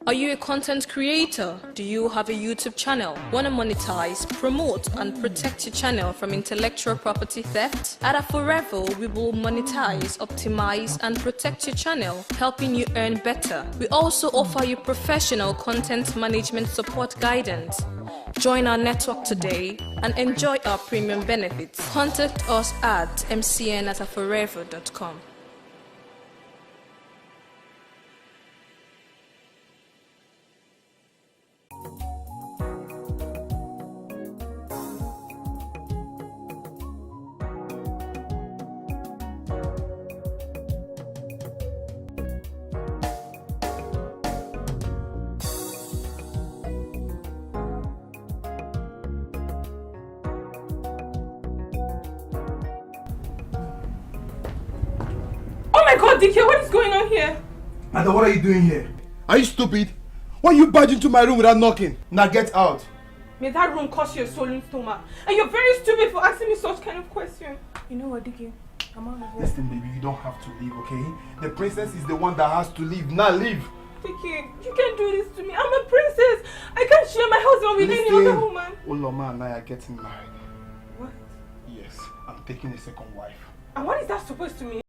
Are you a content creator? Do you have a YouTube channel? Want to monetize, promote, and protect your channel from intellectual property theft? At Forever, we will monetize, optimize, and protect your channel, helping you earn better. We also offer you professional content management support guidance. Join our network today and enjoy our premium benefits. Contact us at mcn@forever.com. DK, what is going on here? Madam, what are you doing here? Are you stupid? Why you barge into my room without knocking? Now get out. May that room cost you a swollen stomach. And you're very stupid for asking me such kind of question. You know what, DK? Come on. Listen, baby, you don't have to leave, okay? The princess is the one that has to leave. Now leave. DK, you can't do this to me. I'm a princess. I can't share my husband with any other woman. Uloma and I are getting married. What? Yes, I'm taking a second wife. And what is that supposed to mean?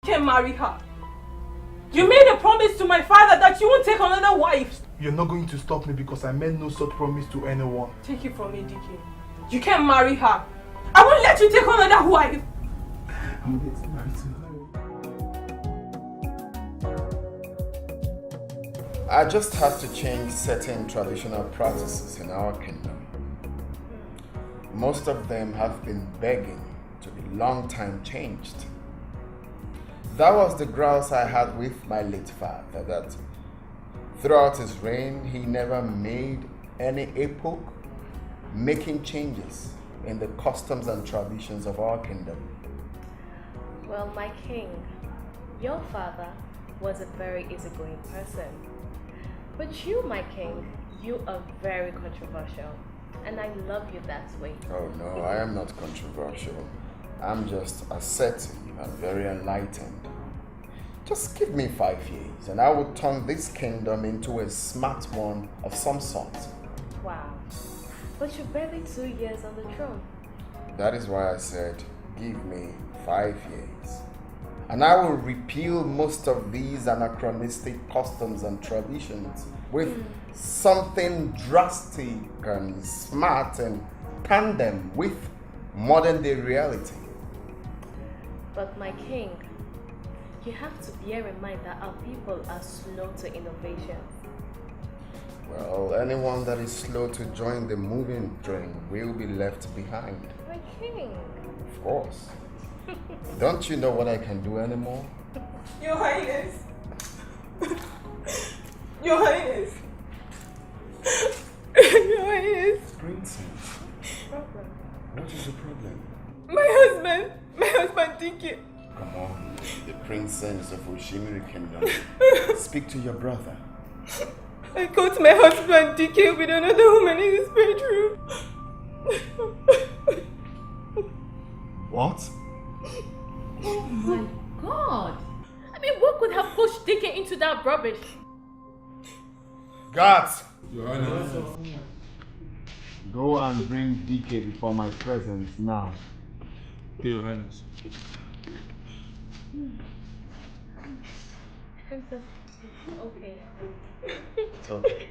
Can't marry her. You made a promise to my father that you won't take another wife. You're not going to stop me because I made no such promise to anyone. Take it from me, DK. You can't marry her. I won't let you take another wife. I'm getting married to her. I just have to change certain traditional practices in our kingdom. Most of them have been begging to be long time changed. That was the grouse I had with my late father, that throughout his reign, he never made any epoch making changes in the customs and traditions of our kingdom. Well, my king, your father was a very easygoing person. But you, my king, you are very controversial. And I love you that way. Oh no, I am not controversial. I'm just assertive and very enlightened. Just give me 5 years and I will turn this kingdom into a smart one of some sort. Wow. But you're barely 2 years on the throne. That is why I said, give me 5 years. And I will repeal most of these anachronistic customs and traditions with something drastic and smart and tandem with modern day reality. But my king, you have to bear in mind that our people are slow to innovation. Well, anyone that is slow to join the moving train will be left behind. My king. Of course. Don't you know what I can do anymore? Your Highness. Your Highness. Your Highness. Princess. Problem. What is the problem? My husband DK. Come on, the princess of Oshimiri Kingdom. Speak to your brother. I caught my husband DK with another woman in his bedroom. What? Oh my God. I mean, what could have pushed DK into that rubbish? Guards! Your Highness. Go and bring DK before my presence now. Your Highness. Okay. It's okay.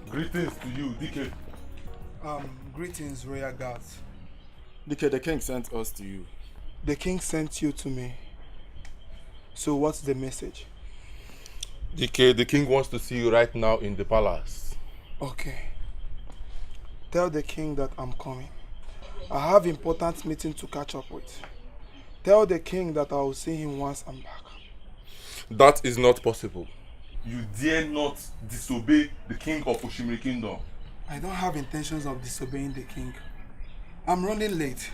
Greetings to you, DK. Greetings, royal guards. DK, the king sent us to you. The king sent you to me. So what's the message? DK, the king wants to see you right now in the palace. Okay. Tell the king that I'm coming. I have important meeting to catch up with. Tell the king that I will see him once I'm back. That is not possible. you dare not disobey the king of Oshimiri Kingdom. I don't have intentions of disobeying the king. I'm running late.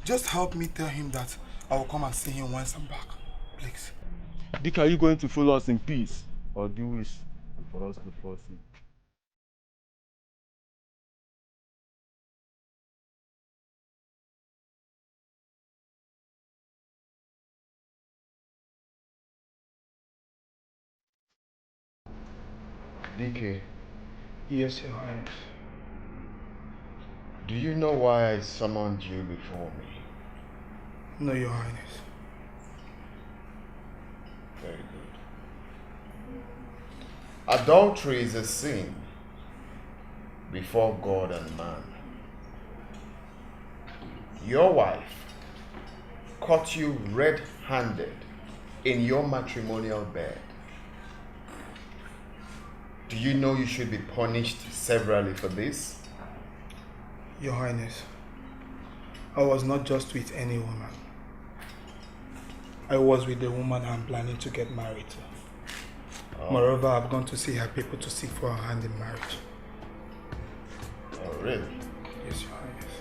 Just help me tell him that I will come and see him once I'm back. Please. Dick, are you going to follow us in peace? Or do you wish for us to force him? DK, Yes, Your Highness. do you know why I summoned you before me? No, Your Highness. Very good. Adultery is a sin before God and man. Your wife caught you red-handed in your matrimonial bed. Do you know you should be punished severally for this? Your Highness, I was not just with any woman. I was with the woman I'm planning to get married to. Oh. Moreover, I've gone to see her people to seek for her hand in marriage. Oh, really? Yes, Your Highness.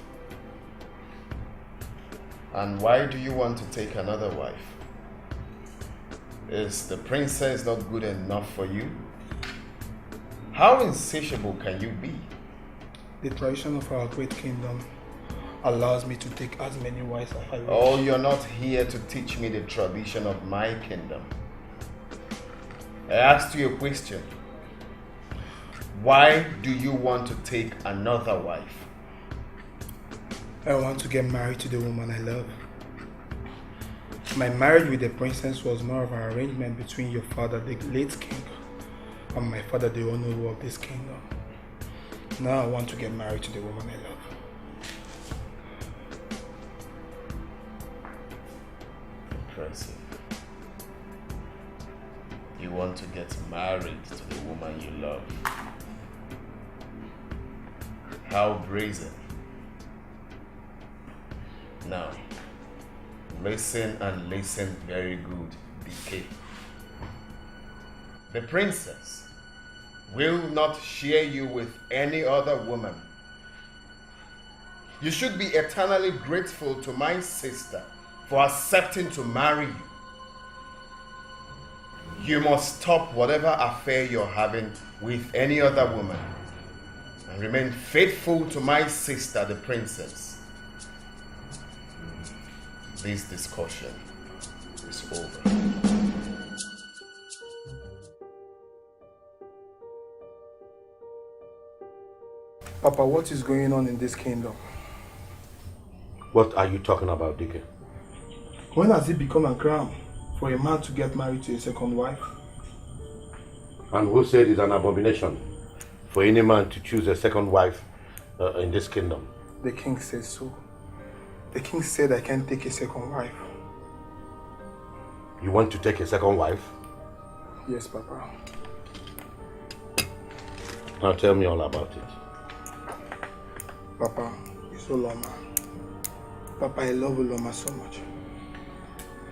And why do you want to take another wife? Is the princess not good enough for you? How insatiable can you be? The tradition of our great kingdom allows me to take as many wives as I wish. Oh, you're not here to teach me the tradition of my kingdom. I asked you a question. Why do you want to take another wife? I want to get married to the woman I love. My marriage with the princess was more of an arrangement between your father, the late king, and my father, the owner of this kingdom. Now I want to get married to the woman I love. Impressive. You want to get married to the woman you love. How brazen. Now, listen and listen very good, DK. The princess will not share you with any other woman. You should be eternally grateful to my sister for accepting to marry you. You must stop whatever affair you're having with any other woman and remain faithful to my sister, the princess. This discussion is over. Papa, what is going on in this kingdom? What are you talking about, Dike? When has it become a crime for a man to get married to a second wife? And who said it's an abomination for any man to choose a second wife in this kingdom? The king says so. The king said I can't take a second wife. You want to take a second wife? Yes, Papa. Now tell me all about it. Papa, it's Uloma. Papa, I love Uloma so much.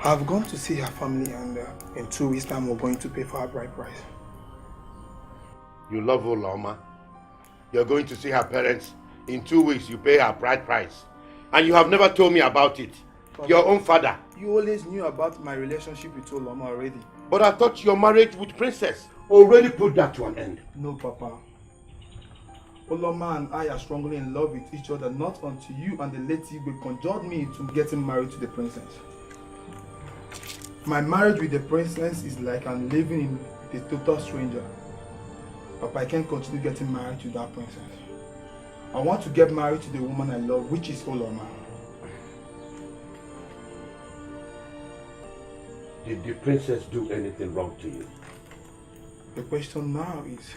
I've gone to see her family and in 2 weeks' time we're going to pay for her bride price. You love Uloma. You're going to see her parents. In 2 weeks you pay her bride price. And you have never told me about it. Papa, your own father. You always knew about my relationship with Uloma already. But I thought your marriage with Princess already put that to an end. No, Papa. Uloma and I are strongly in love with each other, not until you and the late Igwe conjured me into getting married to the princess. My marriage with the princess is like I'm living in a total stranger. Papa, I can't continue getting married to that princess. I want to get married to the woman I love, which is Uloma. Did the princess do anything wrong to you? The question now is,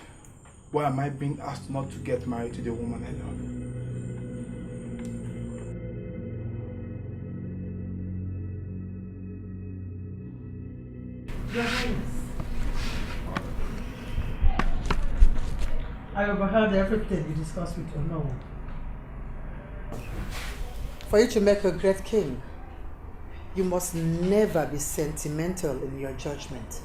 why am I being asked not to get married to the woman I love? Your Highness, I overheard everything you discussed with Ono. For you to make a great king, you must never be sentimental in your judgment.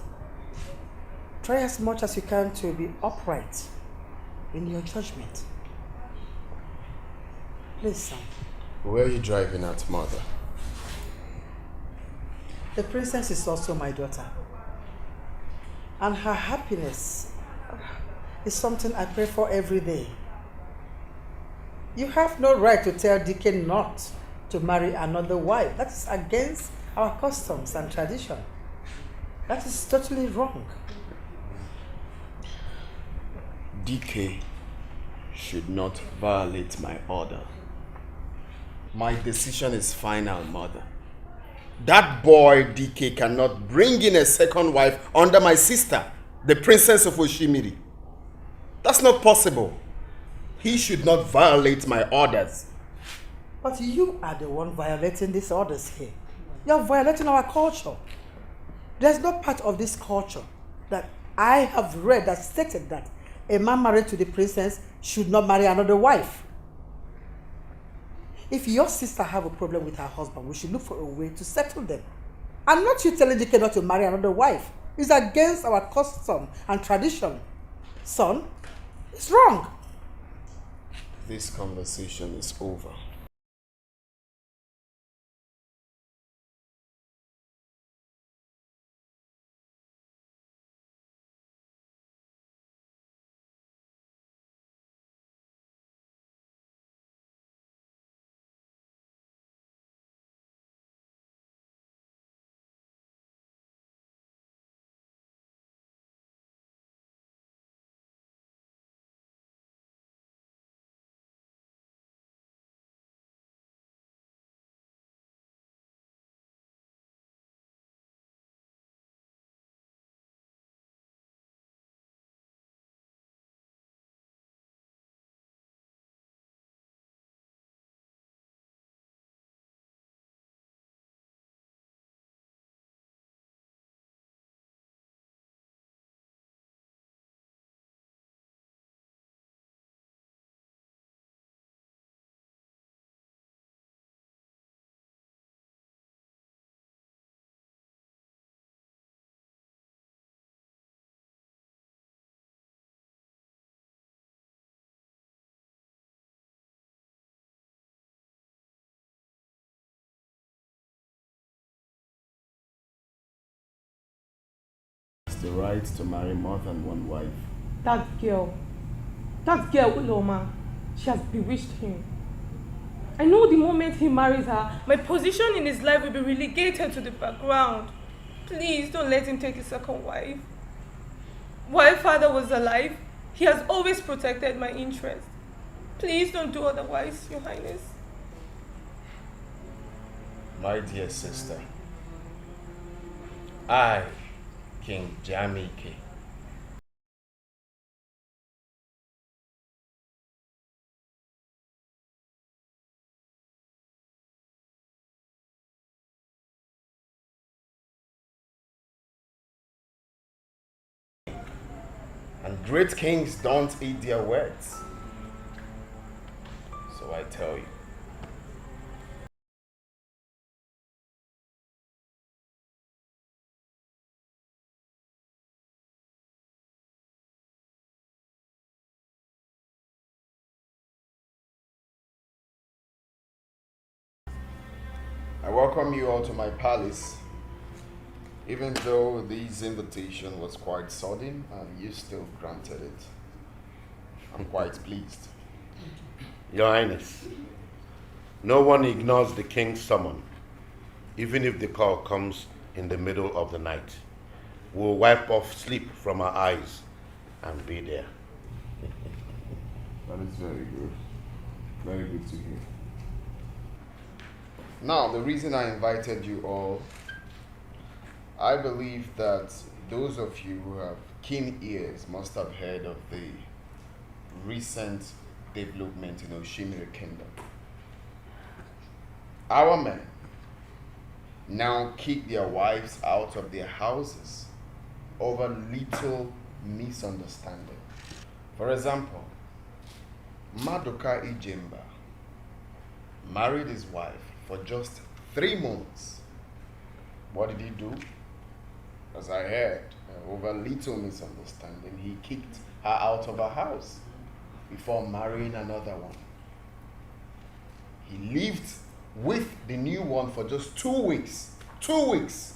Try as much as you can to be upright in your judgment. Please, son. Where are you driving at, mother? The princess is also my daughter. And her happiness is something I pray for every day. You have no right to tell Deacon not to marry another wife. That is against our customs and tradition. That is totally wrong. DK should not violate my order. My decision is final, mother. That boy DK cannot bring in a second wife under my sister, the princess of Oshimiri. That's not possible. He should not violate my orders. But you are the one violating these orders here. You are violating our culture. There's no part of this culture that I have read that stated that a man married to the princess should not marry another wife. If your sister have a problem with her husband, we should look for a way to settle them. And not you telling DK not to marry another wife. It's against our custom and tradition. Son, it's wrong. This conversation is over. The right to marry more than one wife. That girl, Uloma, she has bewitched him. I know the moment he marries her, my position in his life will be relegated to the background. Please don't let him take a second wife. While father was alive, he has always protected my interest. Please don't do otherwise, Your Highness. My dear sister, I, King Jamike, and great kings don't eat their words. So I tell you, I welcome you all to my palace. Even though this invitation was quite sudden, you still granted it. I'm quite pleased. Your Highness, no one ignores the king's summon, even if the call comes in the middle of the night. We'll wipe off sleep from our eyes and be there. That is very good. Very good to hear. Now, the reason I invited you all, I believe that those of you who have keen ears must have heard of the recent development in Oshimiri Kingdom. Our men now kick their wives out of their houses over little misunderstanding. For example, Madoka Ijemba married his wife for just 3 months. What did he do? As I heard, over little misunderstanding, he kicked her out of her house before marrying another one. He lived with the new one for just 2 weeks. 2 weeks.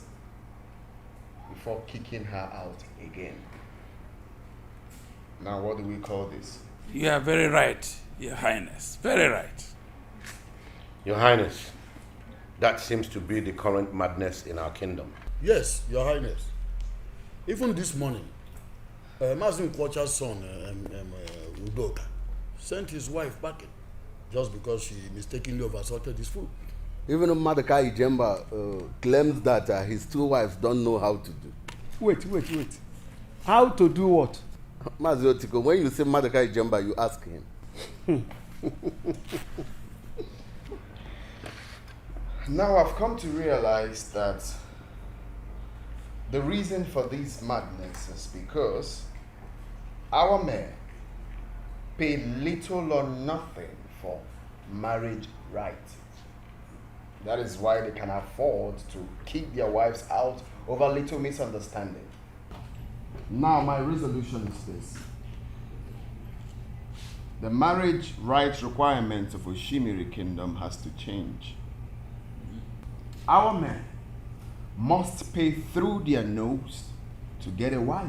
Before kicking her out again. Now what do we call this? You are very right, Your Highness. Very right. Your Highness, that seems to be the current madness in our kingdom. Yes, Your Highness. Even this morning, Mazin Kwacha's son, Udoka, sent his wife packing just because she mistakenly oversalted his food. Even Madakai Jemba claims that his 2 wives don't know how to do. Wait. How to do what? Maziotiko, when you say Madakai Jemba, you ask him. Now I've come to realize that the reason for this madness is because our men pay little or nothing for marriage rights. That is why they can afford to kick their wives out over little misunderstanding. Now my resolution is this. The marriage rights requirements of Oshimiri Kingdom has to change. Our men must pay through their nose to get a wife.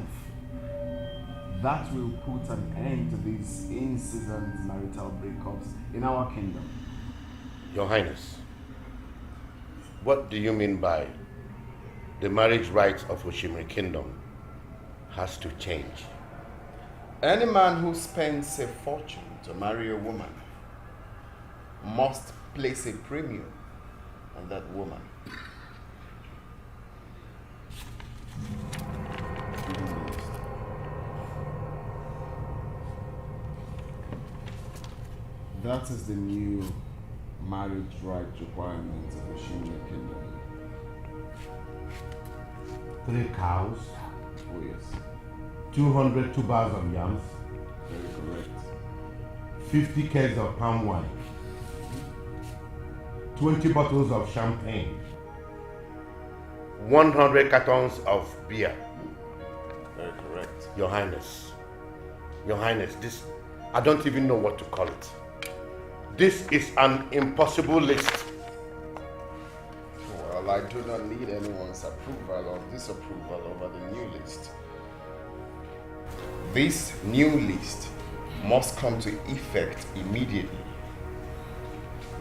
That will put an end to these incessant marital breakups in our kingdom. Your Highness, what do you mean by the marriage rights of Oshimiri Kingdom has to change? Any man who spends a fortune to marry a woman must place a premium on that woman. That is the new marriage right requirements of the Oshimiri Kingdom. 3 cows. Oh yes. 200 tubers of yams. Very correct. 50 kegs of palm wine. 20 bottles of champagne. 100 cartons of beer. Very correct. Your Highness, this, I don't even know what to call it. This is an impossible list. Well, I do not need anyone's approval or disapproval over the new list. This new list must come to effect immediately.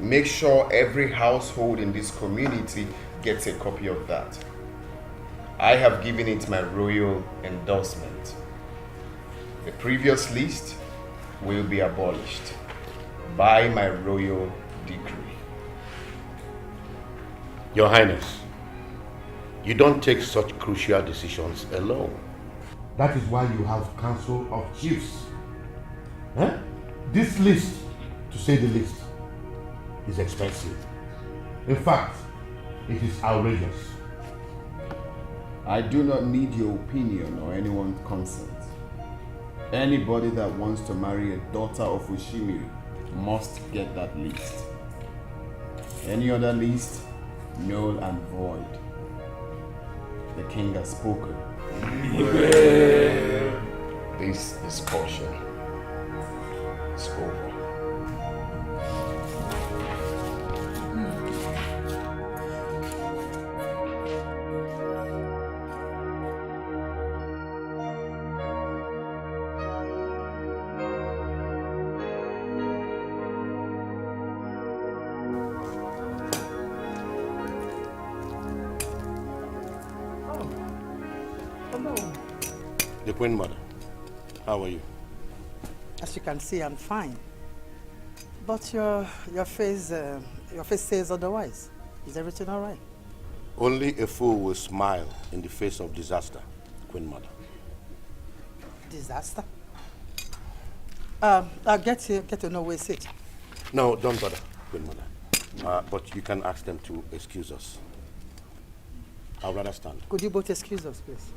Make sure every household in this community gets a copy of that. I have given it my royal endorsement. The previous list will be abolished by my royal decree. Your Highness, you don't take such crucial decisions alone. That is why you have Council of Chiefs. This list, to say the least, is expensive. In fact, it is outrageous. I do not need your opinion or anyone's consent. Anybody that wants to marry a daughter of Oshimiri must get that list. Any other list, null and void. The king has spoken. This discussion is over. The Queen Mother, how are you? As you can see, I'm fine. But your face says otherwise. Is everything all right? Only a fool will smile in the face of disaster, Queen Mother. Disaster? I'll get to know where sit. No, don't bother, Queen Mother. But you can ask them to excuse us. I'll rather stand. Could you both excuse us, please?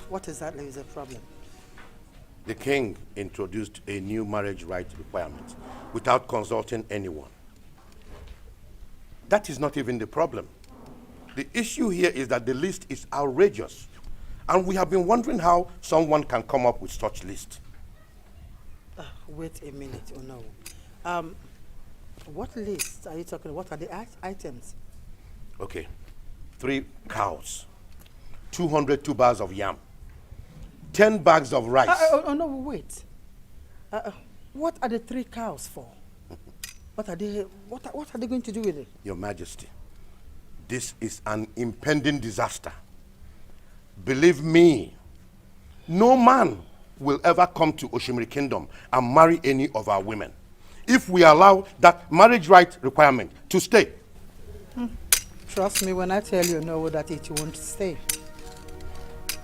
What exactly is the problem? The king introduced a new marriage right requirement, without consulting anyone. That is not even the problem. The issue here is that the list is outrageous. And we have been wondering how someone can come up with such list. Wait a minute, oh no. What list are you talking about? What are the items? Okay. 3 cows, 202 bars of yam, 10 bags of rice. Oh no, wait. What are the 3 cows for? What are they going to do with it? Your Majesty, this is an impending disaster. Believe me, no man will ever come to Oshimiri Kingdom and marry any of our women if we allow that marriage right requirement to stay. Trust me when I tell you, no, that it won't stay.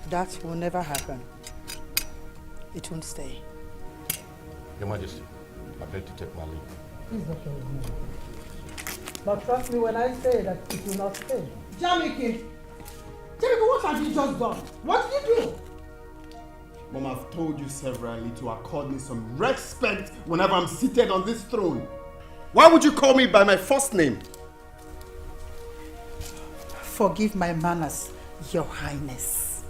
That will never happen. It won't stay. Your Majesty, I beg to take my leave. It's okay. But trust me when I say that it will not stay. Jamike, what have you just done? What did you do? Mom, I've told you severally to accord me some respect whenever I'm seated on this throne. Why would you call me by my first name? Forgive my manners, Your Highness.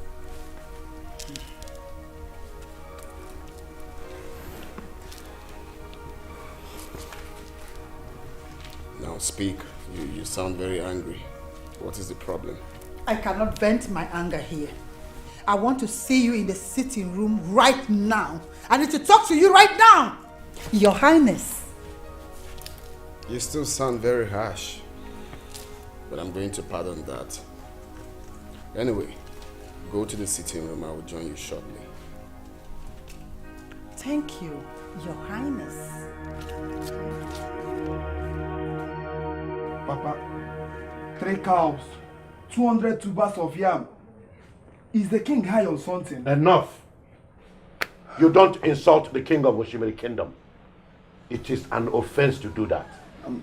Now speak. You sound very angry. What is the problem? I cannot vent my anger here. I want to see you in the sitting room right now. I need to talk to you right now. Your Highness. You still sound very harsh. But I'm going to pardon that. Anyway, go to the sitting room. I will join you shortly. Thank you, Your Highness. Papa, 3 cows, 200 tubers of yam. Is the king high on something? Enough. You don't insult the king of Oshimiri Kingdom. It is an offense to do that.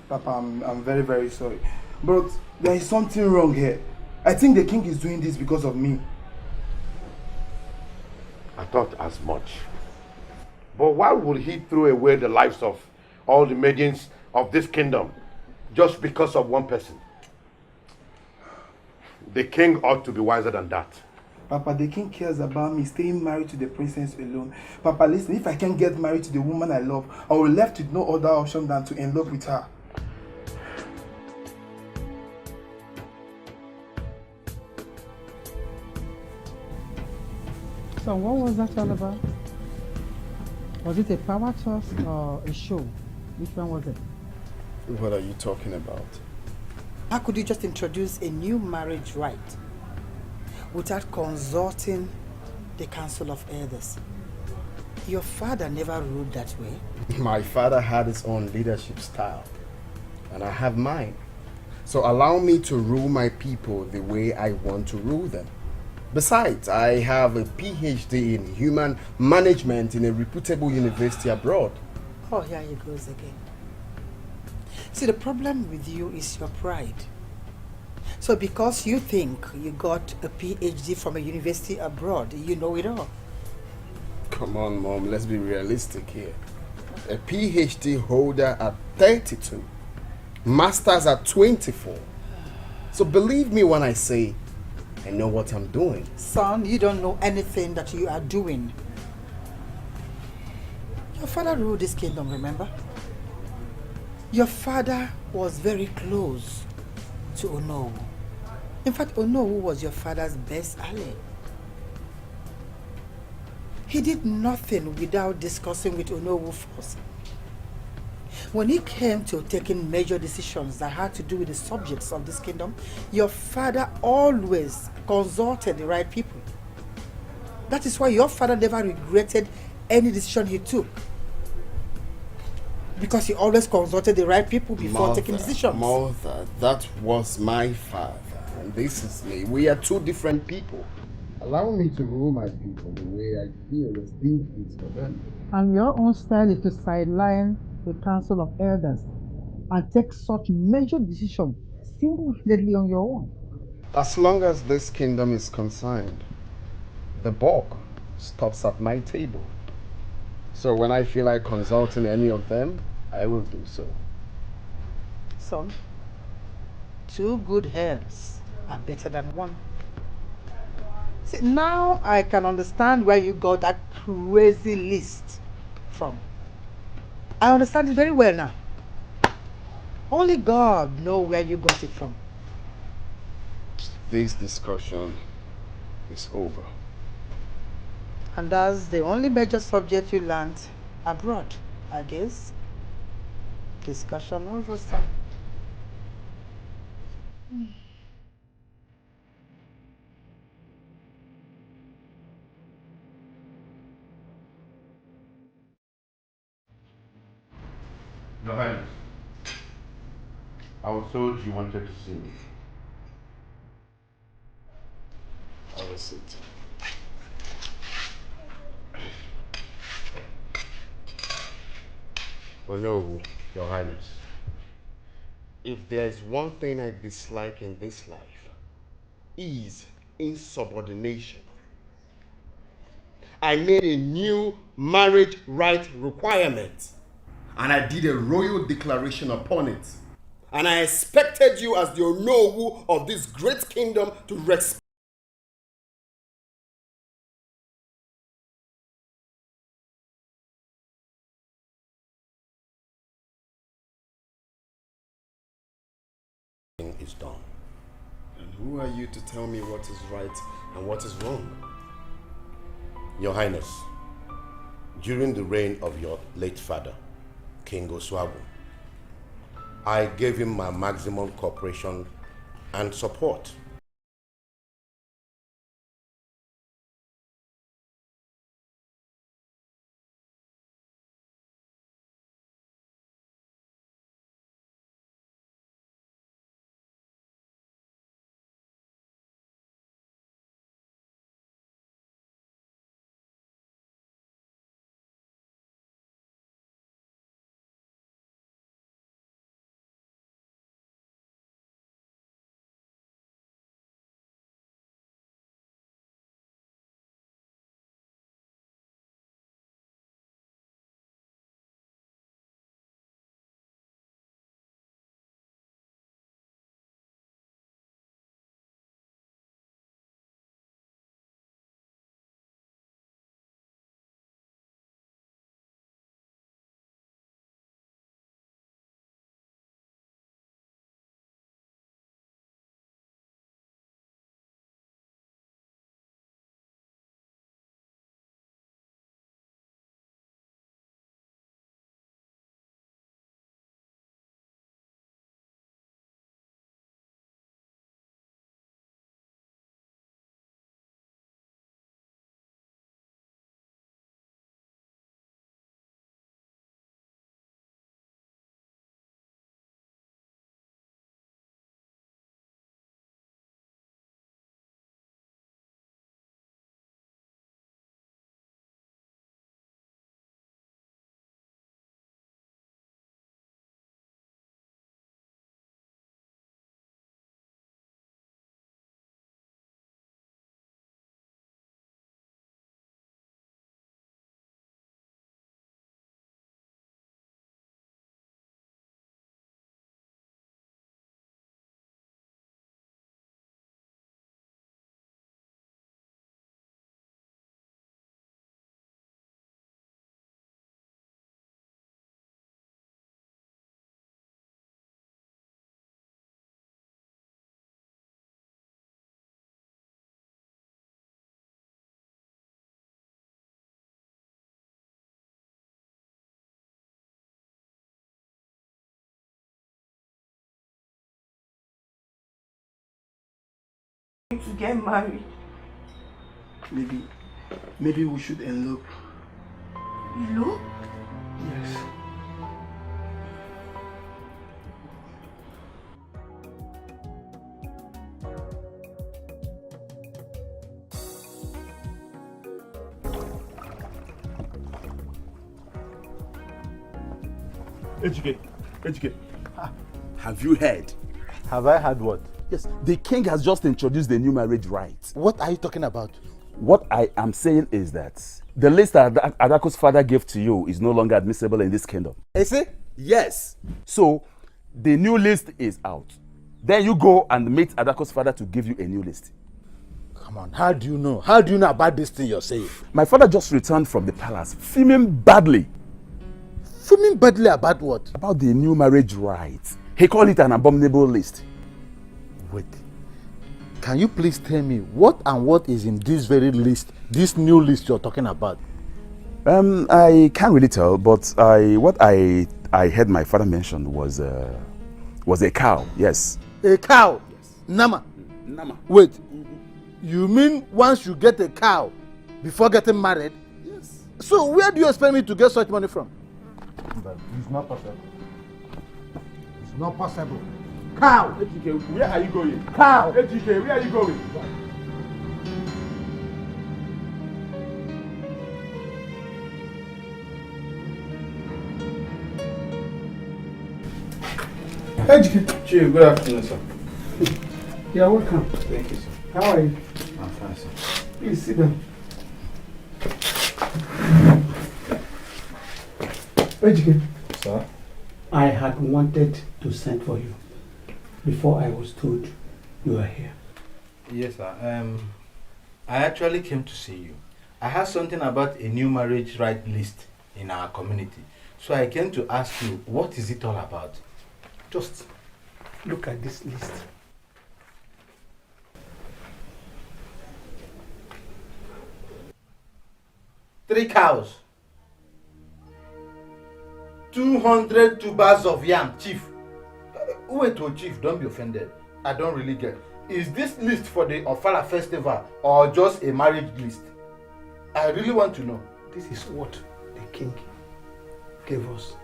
Papa, I'm very, very sorry. But there is something wrong here. I think the king is doing this because of me. I thought as much. But why would he throw away the lives of all the maidens of this kingdom just because of one person? The king ought to be wiser than that. Papa, the king cares about me staying married to the princess alone. Papa, listen, if I can't get married to the woman I love, I will be left with no other option than to end up with her. So what was that all about? Was it a power toss or a show? Which one was it? What are you talking about? How could you just introduce a new marriage rite without consulting the Council of Elders? Your father never ruled that way. My father had his own leadership style, and I have mine. So allow me to rule my people the way I want to rule them. Besides, I have a PhD in human management in a reputable university abroad. Oh, here he goes again. See, the problem with you is your pride. So because you think you got a PhD from a university abroad, you know it all. Come on, Mom, let's be realistic here. A PhD holder at 32, masters at 24. So believe me when I say, I know what I'm doing. Son, you don't know anything that you are doing. Your father ruled this kingdom, remember? Your father was very close to Onowu. In fact, Onowu was your father's best ally. He did nothing without discussing with Onowu first. When he came to taking major decisions that had to do with the subjects of this kingdom, your father always consulted the right people. That is why your father never regretted any decision he took. Because he always consulted the right people before taking decisions. Mother, that was my father, and this is me. We are two different people. Allow me to rule my people the way I feel is deep for them. And your own style is to sideline the Council of Elders and take such major decisions single-handedly on your own. As long as this kingdom is concerned, the buck stops at my table. So when I feel like consulting any of them, I will do so. Son, 2 good hands are better than 1. See, now I can understand where you got that crazy list from. I understand it very well now. Only God knows where you got it from. This discussion is over. And that's the only major subject you learned abroad, I guess. Discussion over, sir. Your Highness, I was told you wanted to see me. I will sit. Well, no, Your Highness. If there is one thing I dislike in this life, is insubordination. I made a new marriage right requirement, and I did a royal declaration upon it. And I expected you as the Onyowu of this great kingdom to respect is done. And who are you to tell me what is right and what is wrong? Your Highness, during the reign of your late father, King Oswabu, I gave him my maximum cooperation and support. To get married. Maybe we should elope. Elope? Yes. Ejike. Have you heard? Have I heard what? Yes, the king has just introduced the new marriage rites. What are you talking about? What I am saying is that The list that Adaku's father gave to you is no longer admissible in this kingdom. Is it? Yes. So, the new list is out. Then you go and meet Adaku's father to give you a new list. Come on, how do you know? How do you know about this thing you're saying? My father just returned from the palace, fuming badly. Fuming badly about what? About the new marriage rites. He called it an abominable list. Wait. Can you please tell me what and what is in this very list, this new list you're talking about? I can't really tell, but what I heard my father mention was a cow. Yes. A cow? Yes. Nama. Nama. Wait. You mean once you get a cow before getting married? Yes. So where do you expect me to get such money from? But it's not possible. It's not possible. Cow! Ejike, where are you going? Cow! Ejike, where are you going? Ejike. Chief, good afternoon, sir. Yeah, welcome. Thank you, sir. How are you? I'm fine, sir. Please sit down. Ejike. Sir? I had wanted to send for you before I was told you were here. Yes, sir. I actually came to see you. I heard something about a new marriage right list in our community. So I came to ask you, what is it all about? Just look at this list. Three cows. 200 tubers of yam, chief. Wait, oh, chief, don't be offended. I don't really get. Is this list for the Ofala festival or just a marriage list? I really want to know. This is what the king gave us.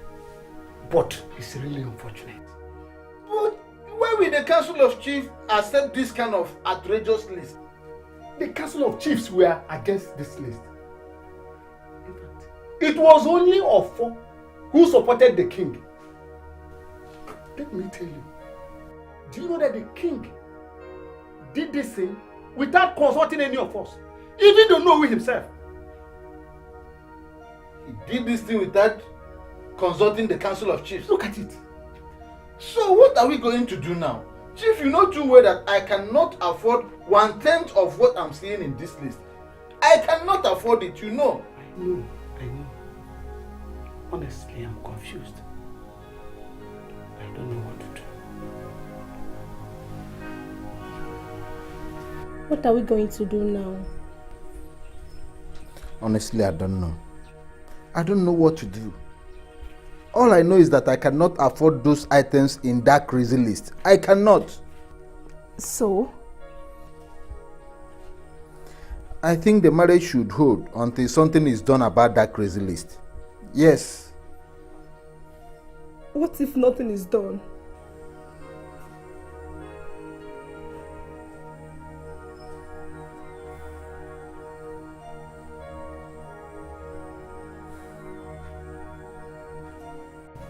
But it's really unfortunate. But why will the Council of Chiefs accept this kind of outrageous list? The Council of Chiefs were against this list. In fact, it was only Ofo who supported the king. Let me tell you, do you know that the king did this thing without consulting any of us, even though know himself? He did this thing without consulting the Council of Chiefs. Look at it. So what are we going to do now? Chief, you know too well that I cannot afford 1/10 of what I'm seeing in this list. I cannot afford it, you know. I know. Honestly, I'm confused. I don't know what to do. What are we going to do now? Honestly, I don't know. I don't know what to do. All I know is that I cannot afford those items in that crazy list. I cannot. So? I think the marriage should hold until something is done about that crazy list. Yes. What if nothing is done?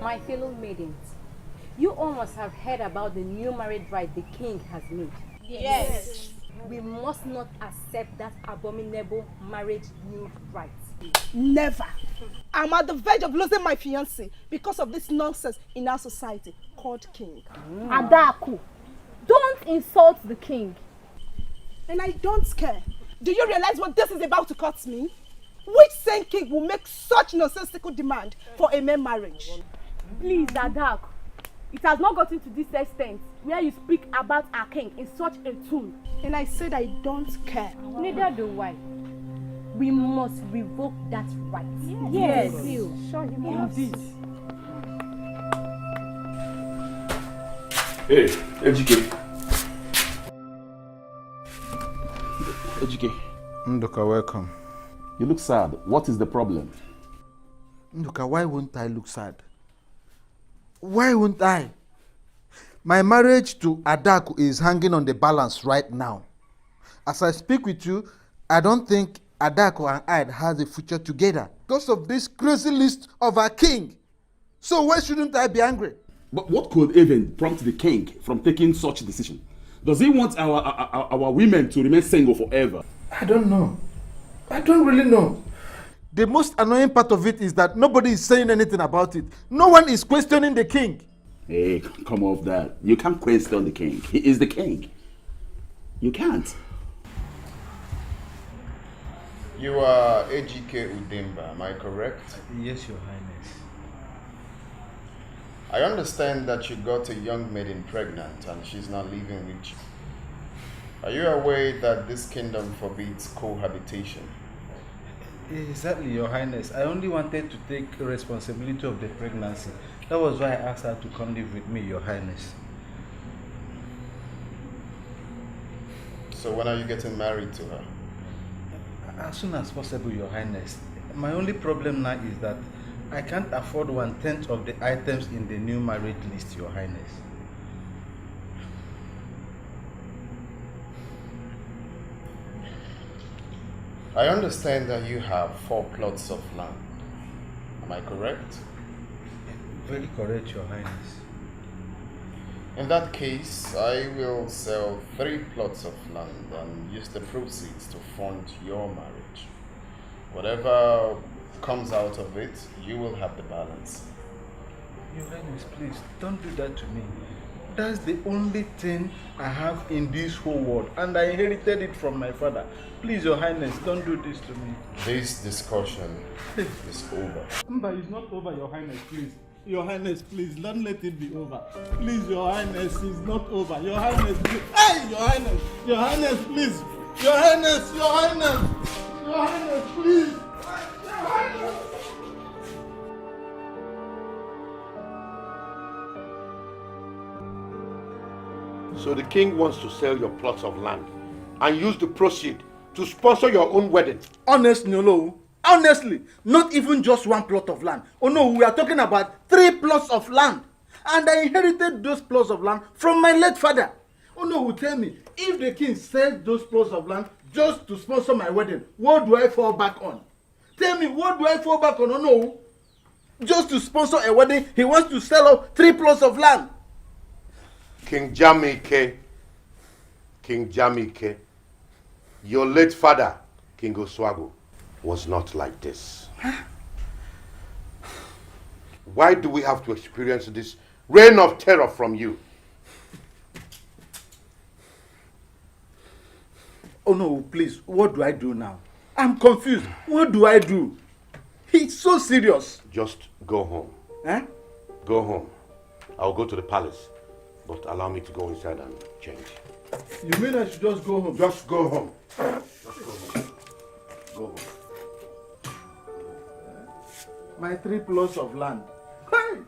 My fellow maidens, you all must have heard about the new marriage rite the king has made. Yes. We must not accept that abominable marriage new rite. Never. I'm at the verge of losing my fiancé because of this nonsense in our society called king. Adaku, don't insult the king. And I don't care. Do you realize what this is about to cost me? Which sane king will make such nonsensical demand for a mere marriage? Please, Adaku, it has not gotten to this extent where you speak about our king in such a tone. And I said I don't care. Neither do I. We must revoke that right. Yes. Sure, indeed. Hey, Ejike. Ejike. Nduka, welcome. You look sad. What is the problem? Nduka, why won't I look sad? Why won't I? My marriage to Adaku is hanging on the balance right now. As I speak with you, I don't think Adaku and I have a future together because of this crazy list of our king. So why shouldn't I be angry? But what could even prompt the king from taking such a decision? Does he want our women to remain single forever? I don't know. I don't really know. The most annoying part of it is that nobody is saying anything about it. No one is questioning the king. Hey, come off that. You can't question the king. He is the king. You can't. You are AGK Udimba, am I correct? Yes, Your Highness. I understand that you got a young maiden pregnant and she's now living with you. Are you aware that this kingdom forbids cohabitation? Exactly, Your Highness. I only wanted to take responsibility of the pregnancy. That was why I asked her to come live with me, Your Highness. So when are you getting married to her? As soon as possible, Your Highness. My only problem now is that I can't afford 1/10 of the items in the new marriage list, Your Highness. I understand that you have 4 plots of land. Am I correct? Very correct, Your Highness. In that case, I will sell 3 plots of land and use the proceeds to fund your marriage. Whatever comes out of it, you will have the balance. Your Highness, please, don't do that to me. That's the only thing I have in this whole world, and I inherited it from my father. Please, Your Highness, don't do this to me. This discussion is over. But it's not over, Your Highness, please. Your Highness, please, don't let it be over. Please, Your Highness, it's not over. Your Highness, please. Hey, Your Highness! Your Highness, please! Your Highness! Your Highness! Your Highness, please! Your Highness! So the king wants to sell your plots of land and use the proceeds to sponsor your own wedding. Honestly, no. Honestly, not even just 1 plot of land. Oh no, we are talking about 3 plots of land. And I inherited those plots of land from my late father. Oh no, tell me, if the king sells those plots of land just to sponsor my wedding, what do I fall back on? Tell me, what do I fall back on? Oh no, just to sponsor a wedding, he wants to sell off 3 plots of land. King Jamike, your late father, King Oswago, was not like this. Why do we have to experience this reign of terror from you? Oh no, please, what do I do now? I'm confused. What do I do? He's so serious. Just go home. Eh? Go home. I'll go to the palace, but allow me to go inside and change. You mean I should just go home? Just go home. Just go home. Go home. My 3 plots of land. Hey!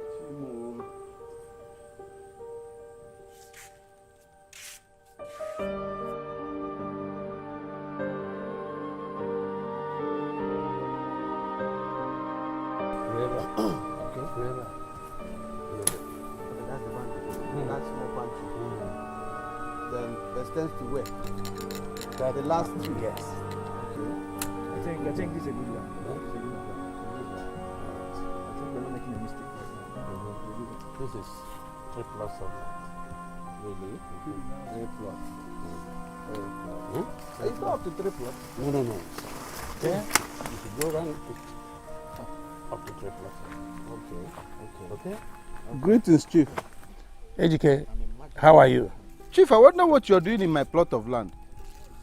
Extends to where? The last 2 years. Okay. I think this is a good one. It's a good one. I think we're not making a mistake right now. This is 3 plots of land. Really? 3 plots. It's not up to 3 plots. No. Yeah. You should go around up to 3 plots. Okay. Greetings, Chief. AGK, how are you? Chief, I wonder what you're doing in my plot of land.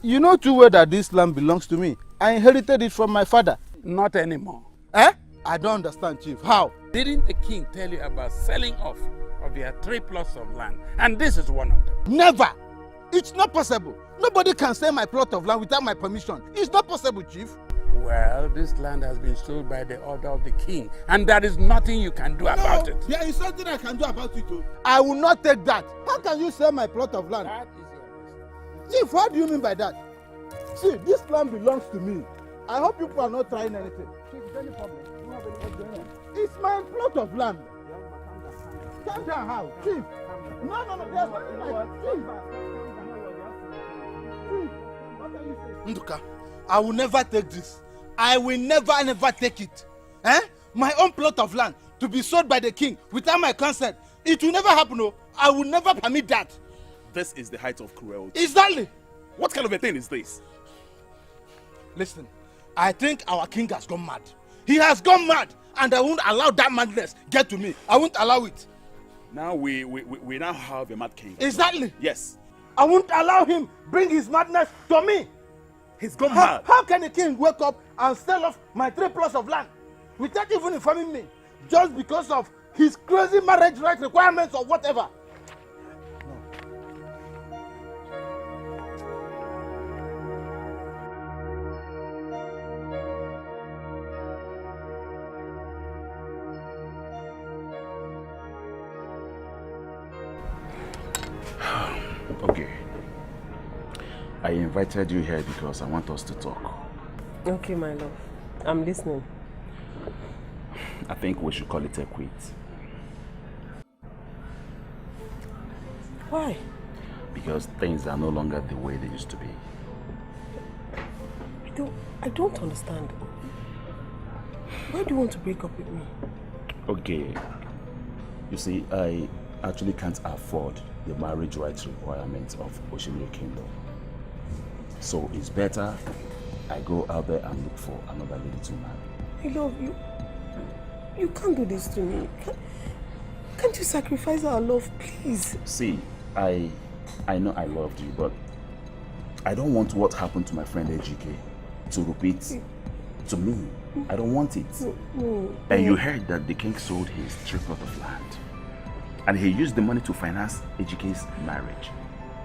You know too well that this land belongs to me. I inherited it from my father. Not anymore. Eh? I don't understand, Chief. How? Didn't the king tell you about selling off of your 3 plots of land? And this is one of them. Never! It's not possible. Nobody can sell my plot of land without my permission. It's not possible, Chief. Well, this land has been sold by the order of the king, and there is nothing you can do about it. There is something I can do about it, too. I will not take that. How can you sell my plot of land? That is your business. Chief, what do you mean by that? See, this land belongs to me. I hope people are not trying anything. Chief, is there any problem? You have any problem? It's my plot of land. Calm down, how? Chief. No, there's nothing like Chief. Chief, what are you saying? Nduka, I will never take this. I will never take it. Eh? My own plot of land to be sold by the king without my consent. It will never happen. No. I will never permit that. This is the height of cruelty. Exactly. What kind of a thing is this? Listen, I think our king has gone mad. He has gone mad, and I won't allow that madness get to me. I won't allow it. Now we now have a mad king. Exactly. Yes. I won't allow him bring his madness to me. He's gone mad. How can a king wake up and sell off my 3 plots of land without even informing me, just because of his crazy marriage rights requirements or whatever? Okay. I invited you here because I want us to talk. Okay, my love. I'm listening. I think we should call it a quit. Why? Because things are no longer the way they used to be. I don't understand. Why do you want to break up with me? Okay. You see, I actually can't afford the marriage rights requirements of Oshimiri Kingdom. So it's better I go out there and look for another lady to marry. I love you. You can't do this to me. Can't you sacrifice our love, please? See, I know I loved you, but I don't want what happened to my friend AGK to repeat to me. I don't want it. No. And you heard that the king sold his 3 plots of land. And he used the money to finance AGK's marriage.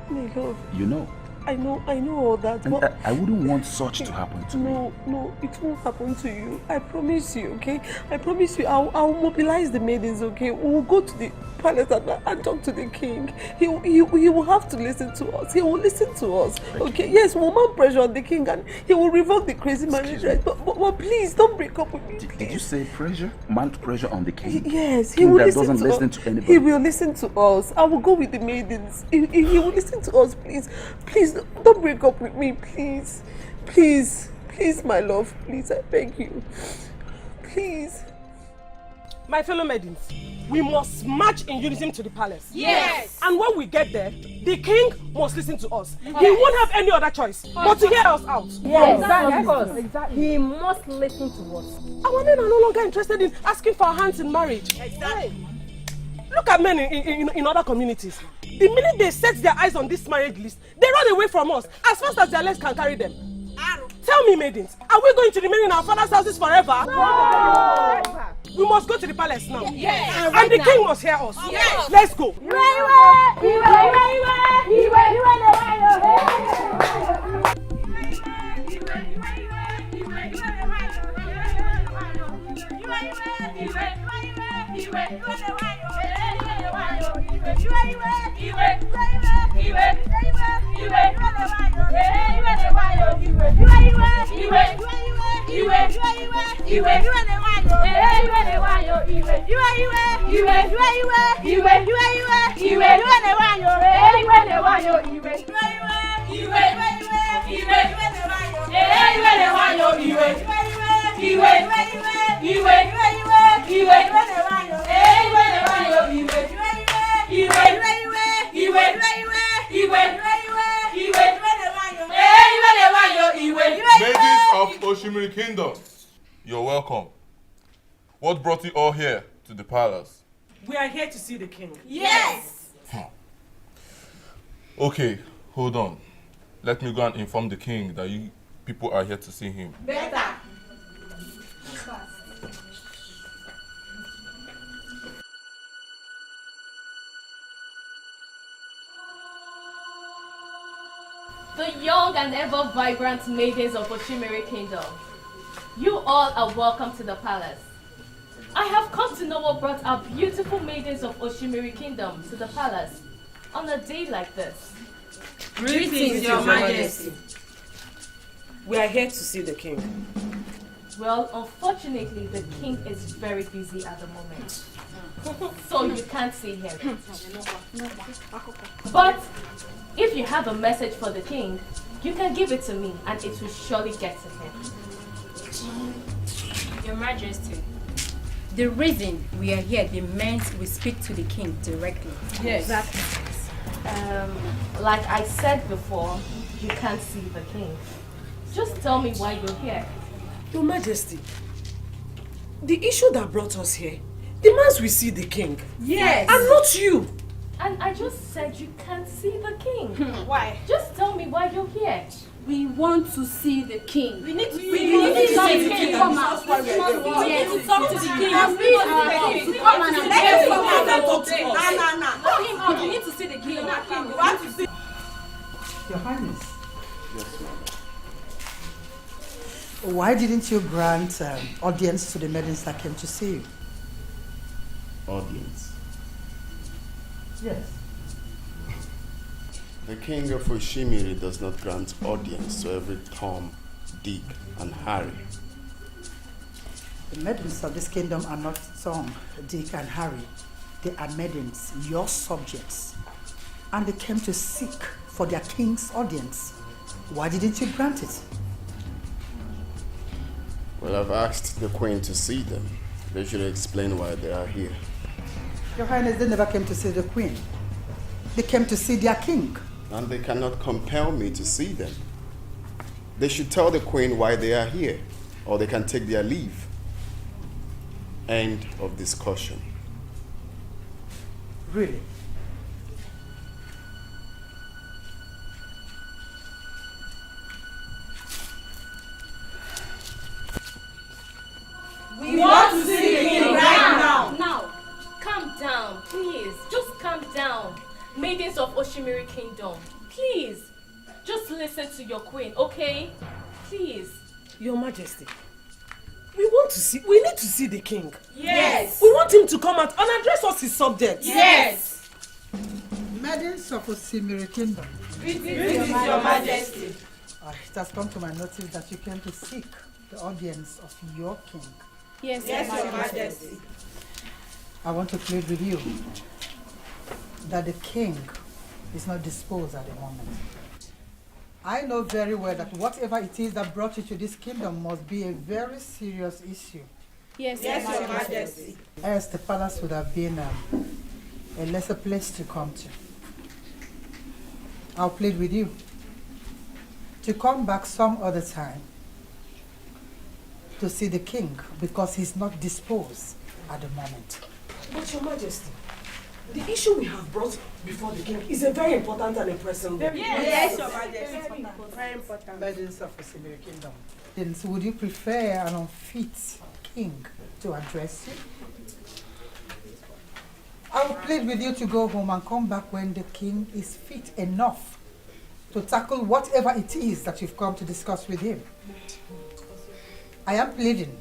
My love. You know. I know all that, and but I wouldn't want such to happen to me. No, it won't happen to you. I promise you, okay? I promise you, I'll mobilize the maidens, okay? We'll go to the palace and talk to the king. He will have to listen to us. He will listen to us, okay? Yes, we'll mount pressure on the king and he will revoke the crazy marriage rights. But please, don't break up with me. Did you say pressure? Mount pressure on the king? Yes, he will listen to us. That doesn't listen to anybody. He will listen to us. I will go with the maidens. He will listen to us, please. Please, don't break up with me, please. Please, my love. Please, I beg you. Please. My fellow maidens, we must march in unison to the palace. Yes. And when we get there, the king must listen to us. Yes. He won't have any other choice but to hear us out. Yes, of course. Exactly. He must listen to us. Our men are no longer interested in asking for our hands in marriage. Exactly. Look at men in other communities. The minute they set their eyes on this marriage list, they run away from us as fast as their legs can carry them. Tell me, maidens, are we going to remain in our father's houses forever? No! We must go to the palace now. Yes. And the king must hear us. Yes. Let's go. Maidens of Oshimiri Kingdom, you're welcome. What brought you all here to the palace? We are here to see the king. Yes! Okay, hold on. Let me go and inform the king that you people are here to see him. Better! The young and ever vibrant maidens of Oshimiri Kingdom, you all are welcome to the palace. I have come to know what brought our beautiful maidens of Oshimiri Kingdom to the palace on a day like this. Greetings, Your Majesty. We are here to see the king. Well, unfortunately, the king is very busy at the moment, so you can't see him. But if you have a message for the king, you can give it to me and it will surely get to him. Your Majesty, the reason we are here demands we speak to the king directly. Yes. Exactly. Like I said before, you can't see the king. Just tell me why you're here. Your Majesty, the issue that brought us here demands we see the king. Yes. And not you. And I just said you can't see the king. Why? Just tell me why you're here. We want to see the king. We need to We need to talk to the king. Come out. We need to talk to the king. Come and let him talk to us. No. We need to see the king. We want to see. Your Highness, Yes, ma'am. why didn't you grant audience to the maidens that came to see you? Audience. Yes. The king of Oshimiri does not grant audience to every Tom, Dick, and Harry. The maidens of this kingdom are not Tom, Dick, and Harry. They are maidens, your subjects. And they came to seek for their king's audience. Why didn't you grant it? Well, I've asked the queen to see them. They should explain why they are here. Your Highness, they never came to see the queen. They came to see their king. And they cannot compel me to see them. They should tell the queen why they are here, or they can take their leave. End of discussion. Really? We want to see the king right now. Now, calm down, please. Just calm down. Maidens of Oshimiri Kingdom, please. Just listen to your queen, okay? Please. Your Majesty, we need to see the king. Yes. We want him to come out and address us his subjects. Yes. Maidens of Oshimiri Kingdom. Greetings, Your Majesty. It has come to my notice that you came to seek the audience of your king. Yes, Your Majesty. I want to plead with you that the king is not disposed at the moment. I know very well that whatever it is that brought you to this kingdom must be a very serious issue. Yes, Your Majesty. Else the palace would have been a lesser place to come to. I'll plead with you to come back some other time to see the king because he's not disposed at the moment. But Your Majesty, the issue we have brought before the king is a very important and a pressing one. Yes, Your Majesty. Very important. Maidens of Oshimiri Kingdom. Then would you prefer an unfit king to address you? I will plead with you to go home and come back when the king is fit enough to tackle whatever it is that you've come to discuss with him. I am pleading.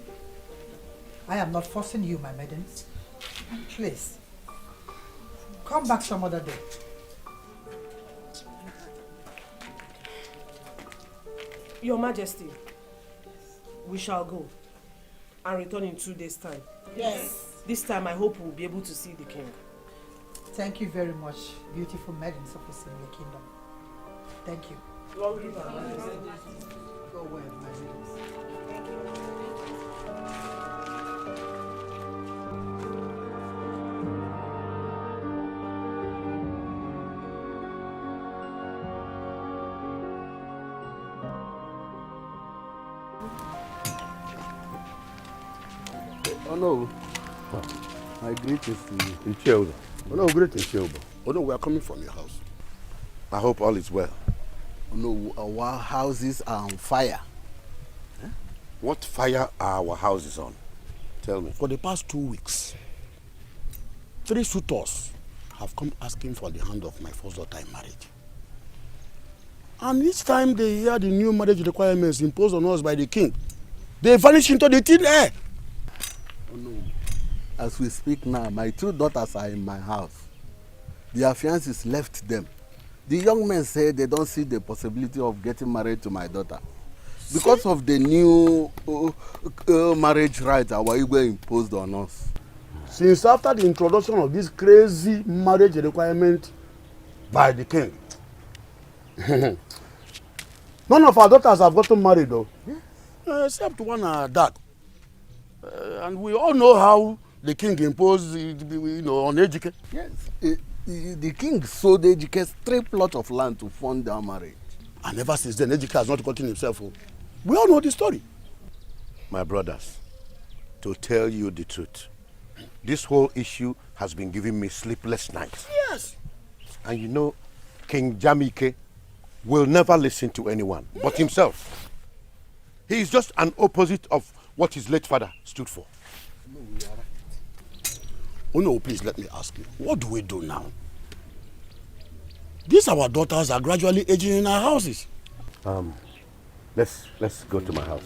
I am not forcing you, my maidens. Please, come back some other day. Your Majesty, we shall go and return in 2 days' time. Yes. This time I hope we'll be able to see the king. Thank you very much, beautiful maidens of Oshimiri Kingdom. Thank you. Go well, my maidens. Oh no. My greetings to you. In Childa. Oh no, greetings, Childa. Oh no, we are coming from your house. I hope all is well. Oh no, our houses are on fire. What fire are our houses on? Tell me. For the past 2 weeks, 3 suitors have come asking for the hand of my first daughter in marriage. And each time they hear the new marriage requirements imposed on us by the king, they vanish into the thin air. Oh no. As we speak now, my 2 daughters are in my house. Their fiancés left them. The young men say they don't see the possibility of getting married to my daughter. Because of the new marriage right our Igwe imposed on us. Since after the introduction of this crazy marriage requirement by the king, none of our daughters have gotten married though. Except one dark. And we all know how the king imposed, on Ejike. Yes. The king sold Ejike's 3 plots of land to fund their marriage. And ever since then, Ejike has not gotten himself home. We all know the story. My brothers, to tell you the truth, this whole issue has been giving me sleepless nights. Yes. And you know, King Jamike will never listen to anyone but himself. He is just an opposite of what his late father stood for. Oh no, please let me ask you, what do we do now? These our daughters are gradually aging in our houses. Let's go to my house.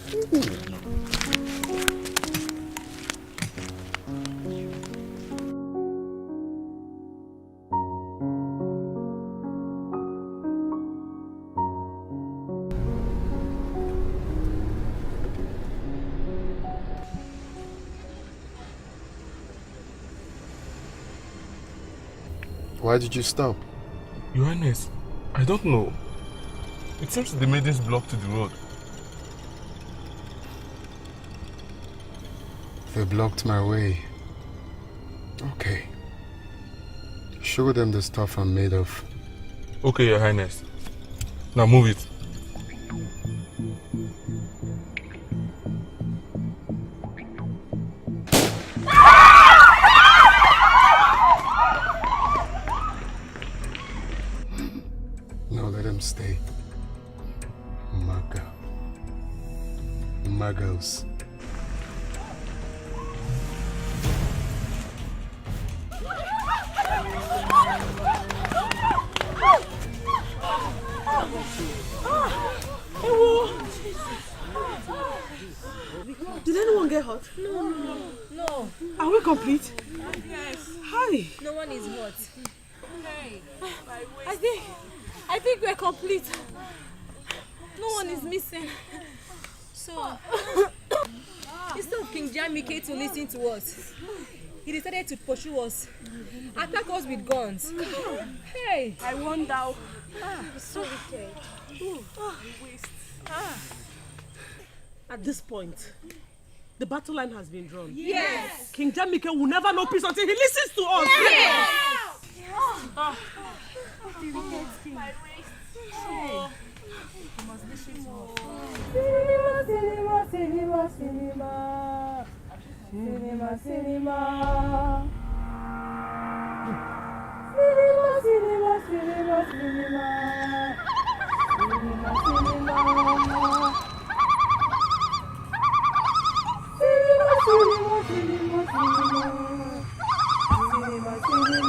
Why did you stop? Your Highness, I don't know. It seems the maidens blocked the road. They blocked my way. Okay. Show them the stuff I'm made of. Okay, Your Highness. Now move it. No, let them stay. Maga. Muggles. Did anyone get hurt? No. Are we complete? Yes. Hi. No one is hurt. Hey. I think we're complete. No one is missing. So, instead of King Jamike to listen to us, he decided to pursue us, attack us with guns. Hey! I wonder. So wicked. Waste. At this point, the battle line has been drawn. Yes! King Jamike will never know peace until he listens to us. Yes! My waist. Oh. You must listen to us. Cinema, cinema, cinema. Cinema, cinema. Cinema, cinema, cinema, cinema. Cinema, cinema. Cinema, cinema, cinema, cinema. Cinema, cinema.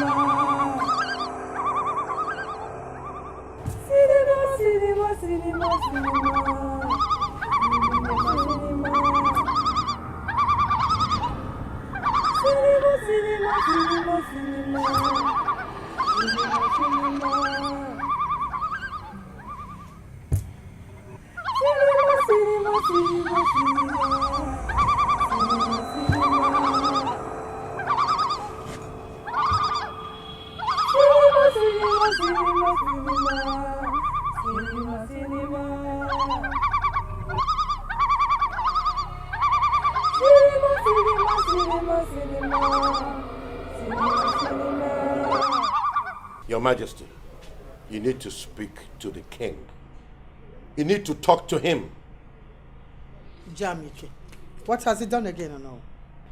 Cinema, cinema, cinema, cinema. Your Majesty, you need to speak to the king. You need to talk to him. Jamike, what has he done again or no?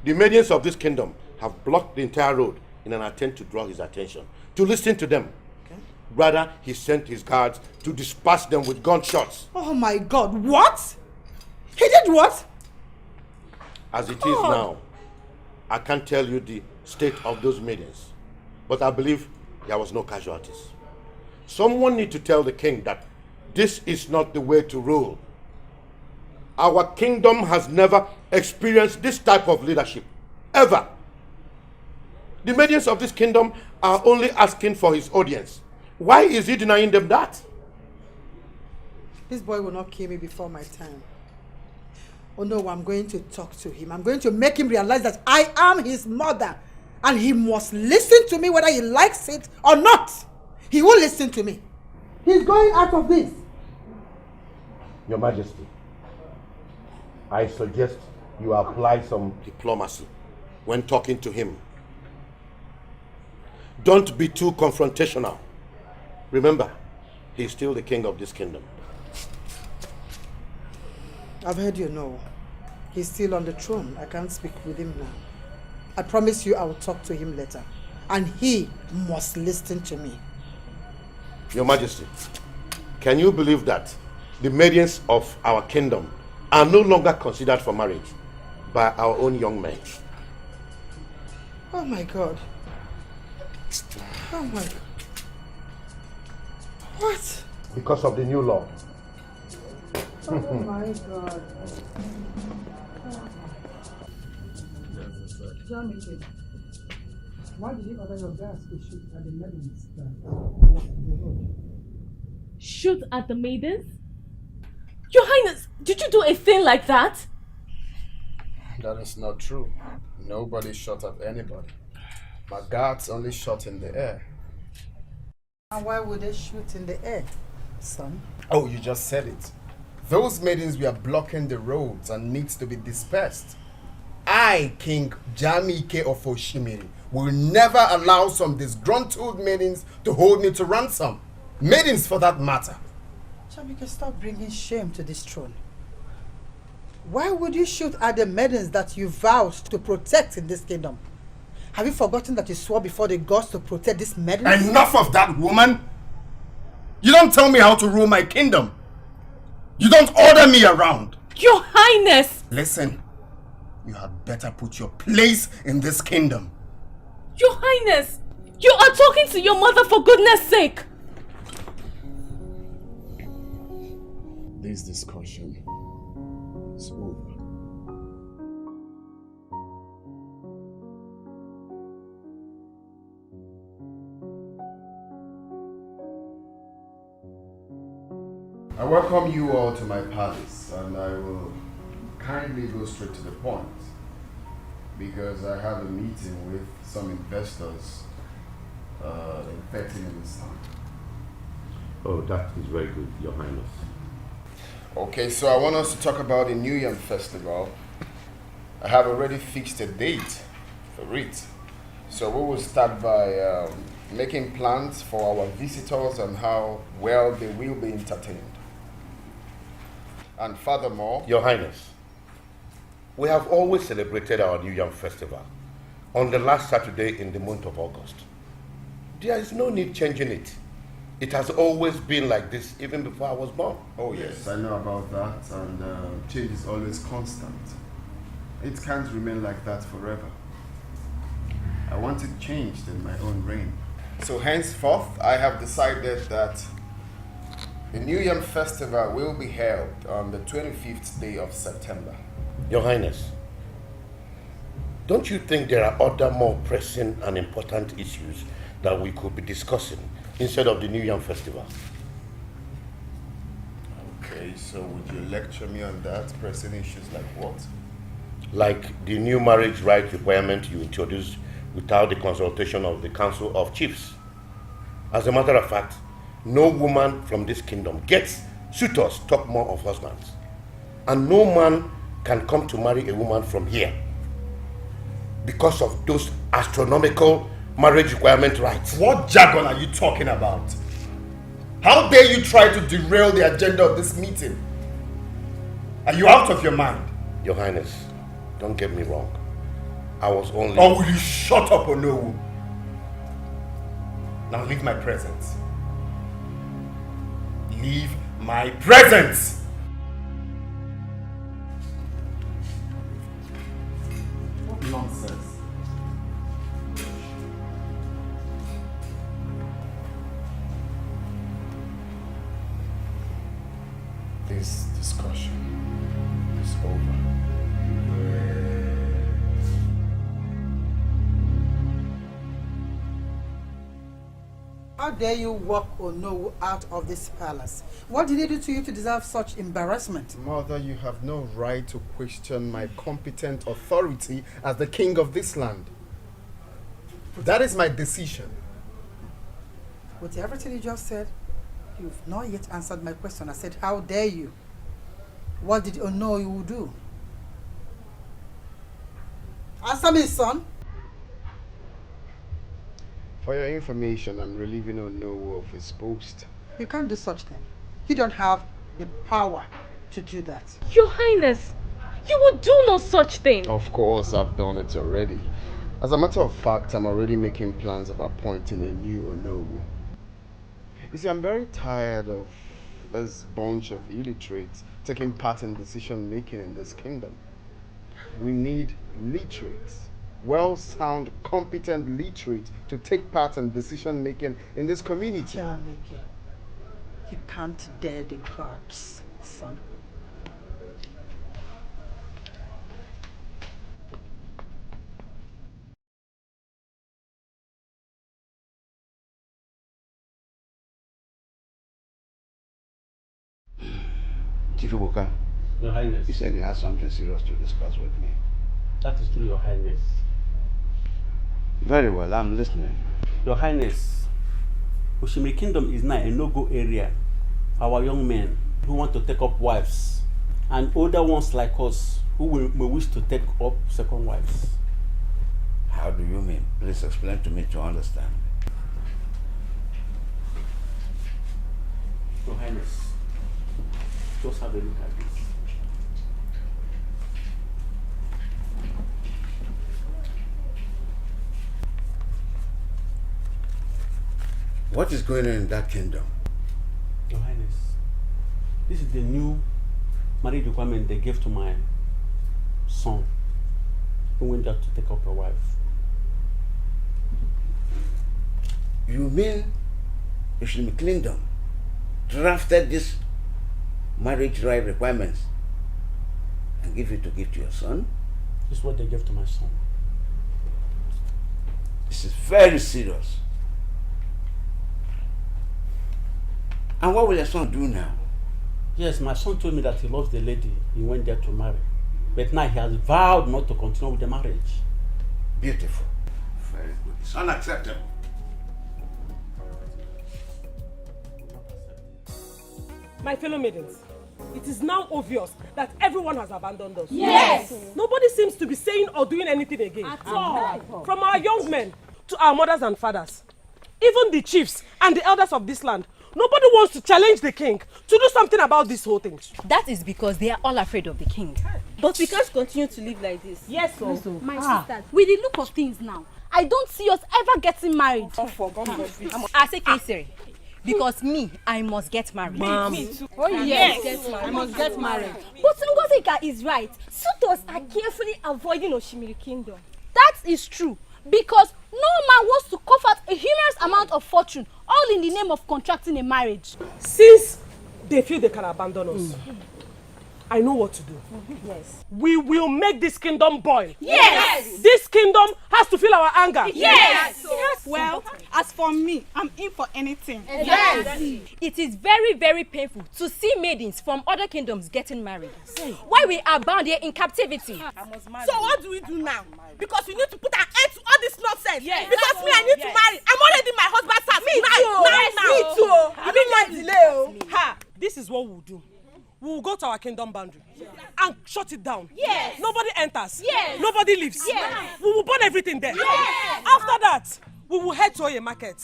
The maidens of this kingdom have blocked the entire road in an attempt to draw his attention, to listen to them. Okay. Rather, he sent his guards to disperse them with gunshots. Oh my God, what? He did what? As it is now, I can't tell you the state of those maidens, but I believe there was no casualties. Someone need to tell the king that this is not the way to rule. Our kingdom has never experienced this type of leadership, ever. The maidens of this kingdom are only asking for his audience. Why is he denying them that? This boy will not kill me before my time. Oh no, I'm going to talk to him. I'm going to make him realize that I am his mother. And he must listen to me whether he likes it or not. He will listen to me. He's going out of this. Your Majesty, I suggest you apply some diplomacy when talking to him. Don't be too confrontational. Remember, he's still the king of this kingdom. I've heard you know. He's still on the throne. I can't speak with him now. I promise you I will talk to him later. And he must listen to me. Your Majesty, can you believe that the maidens of our kingdom are no longer considered for marriage by our own young men? Oh my God. Oh my God. What? Because of the new law. Oh my God. Why did you order your guys to shoot at the maidens that Shoot at the maidens? Your Highness, did you do a thing like that? That is not true. Nobody shot at anybody. My guards only shot in the air. And why would they shoot in the air, son? Oh, you just said it. Those maidens were blocking the roads and needs to be dispersed. I, King Jamike of Oshimiri, will never allow some disgruntled maidens to hold me to ransom. Maidens for that matter. Jamike, stop bringing shame to this throne. Why would you shoot at the maidens that you vowed to protect in this kingdom? Have you forgotten that you swore before the gods to protect this maidens? Enough of that, woman! You don't tell me how to rule my kingdom. You don't order me around. Your Highness! Listen, you had better put your place in this kingdom. Your Highness! You are talking to your mother, for goodness sake! This discussion is over. I welcome you all to my palace, and I will kindly go straight to the point because I have a meeting with some investors in 30 minutes time. Oh, that is very good, Your Highness. Okay, so I want us to talk about the New Yam Festival. I have already fixed a date for it. So we will start by making plans for our visitors and how well they will be entertained. And furthermore, Your Highness, we have always celebrated our New Yam Festival on the last Saturday in the month of August. There is no need changing it. It has always been like this even before I was born. Oh yes, I know about that, and change is always constant. It can't remain like that forever. I want it changed in my own reign. So henceforth, I have decided that the New Yam Festival will be held on the 25th day of September. Your Highness, don't you think there are other more pressing and important issues that we could be discussing instead of the New Yam Festival? Okay, so would you lecture me on that? Pressing issues like what? Like the new marriage right requirement you introduced without the consultation of the Council of Chiefs. As a matter of fact, no woman from this kingdom gets suitors talk more of husbands. And no man can come to marry a woman from here because of those astronomical marriage requirement rights. What jargon are you talking about? How dare you try to derail the agenda of this meeting? Are you out of your mind? Your Highness, don't get me wrong. I was only... Or will you shut up or no? Now leave my presence. Leave my presence! What nonsense. This discussion is over. How dare you walk Onowu out of this palace? What did he do to you to deserve such embarrassment? Mother, you have no right to question my competent authority as the king of this land. That is my decision. With everything you just said, you've not yet answered my question. I said, how dare you? What did Onowu do? Answer me, son. For your information, I'm relieving Onowu of his post. You can't do such thing. You don't have the power to do that. Your Highness, You would do no such thing. Of course, I've done it already. As a matter of fact, I'm already making plans of appointing a new ONOWU. You see, I'm very tired of this bunch of illiterates taking part in decision making in this kingdom. We need literates, well-sound, competent literates to take part in decision making in this community. You can't dare the gods, son. Chief Ibuka, Your Highness. you said you had something serious to discuss with me. That is true, Your Highness. Very well, I'm listening. Your Highness, Oshimiri Kingdom is now a no-go area for our young men who want to take up wives and older ones like us who may wish to take up second wives. How do you mean? Please explain to me to understand. Your Highness, just have a look at this. What is going on in that kingdom? Your Highness, this is the new marriage requirement they gave to my son who went out to take up a wife. You mean Oshimiri Kingdom drafted this marriage right requirements and give it to give to your son? This is what they gave to my son. This is very serious. And what will your son do now? Yes, my son told me that he loves the lady he went there to marry. But now he has vowed not to continue with the marriage. Beautiful. Very good. It's unacceptable. My fellow maidens, it is now obvious that everyone has abandoned us. Yes! Nobody seems to be saying or doing anything again. At all. From our young men to our mothers and fathers, even the chiefs and the elders of this land, nobody wants to challenge the king to do something about this whole thing. That is because they are all afraid of the king. But we can't continue to live like this. Yes, so. My sisters, with the look of things now, I don't see us ever getting married. I say Kesiri, because me, I must get married. Me too. Oh yes, I must get married. But Ngozika is right. Suitors are carefully avoiding Oshimiri Kingdom. That is true, because no man wants to cough out a humorous amount of fortune, all in the name of contracting a marriage. Since they feel they can abandon us, I know what to do. Yes. We will make this kingdom boil. Yes! This kingdom has to feel our anger. Yes! Well, as for me, I'm in for anything. Yes! It is very, very painful to see maidens from other kingdoms getting married. Why we are bound here in captivity? So what do we do now? Because we need to put an end to all this nonsense. Yes. Because me, I need to marry. I'm already in my husband's house. Me too. You don't want delay. Ha! This is what we'll do. We will go to our kingdom boundary and shut it down. Yes. Nobody enters. Yes. Nobody leaves. Yes. We will burn everything there. Yes. After that, we will head to a market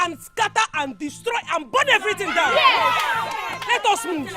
and scatter and destroy and burn everything down. Yes. Let us move.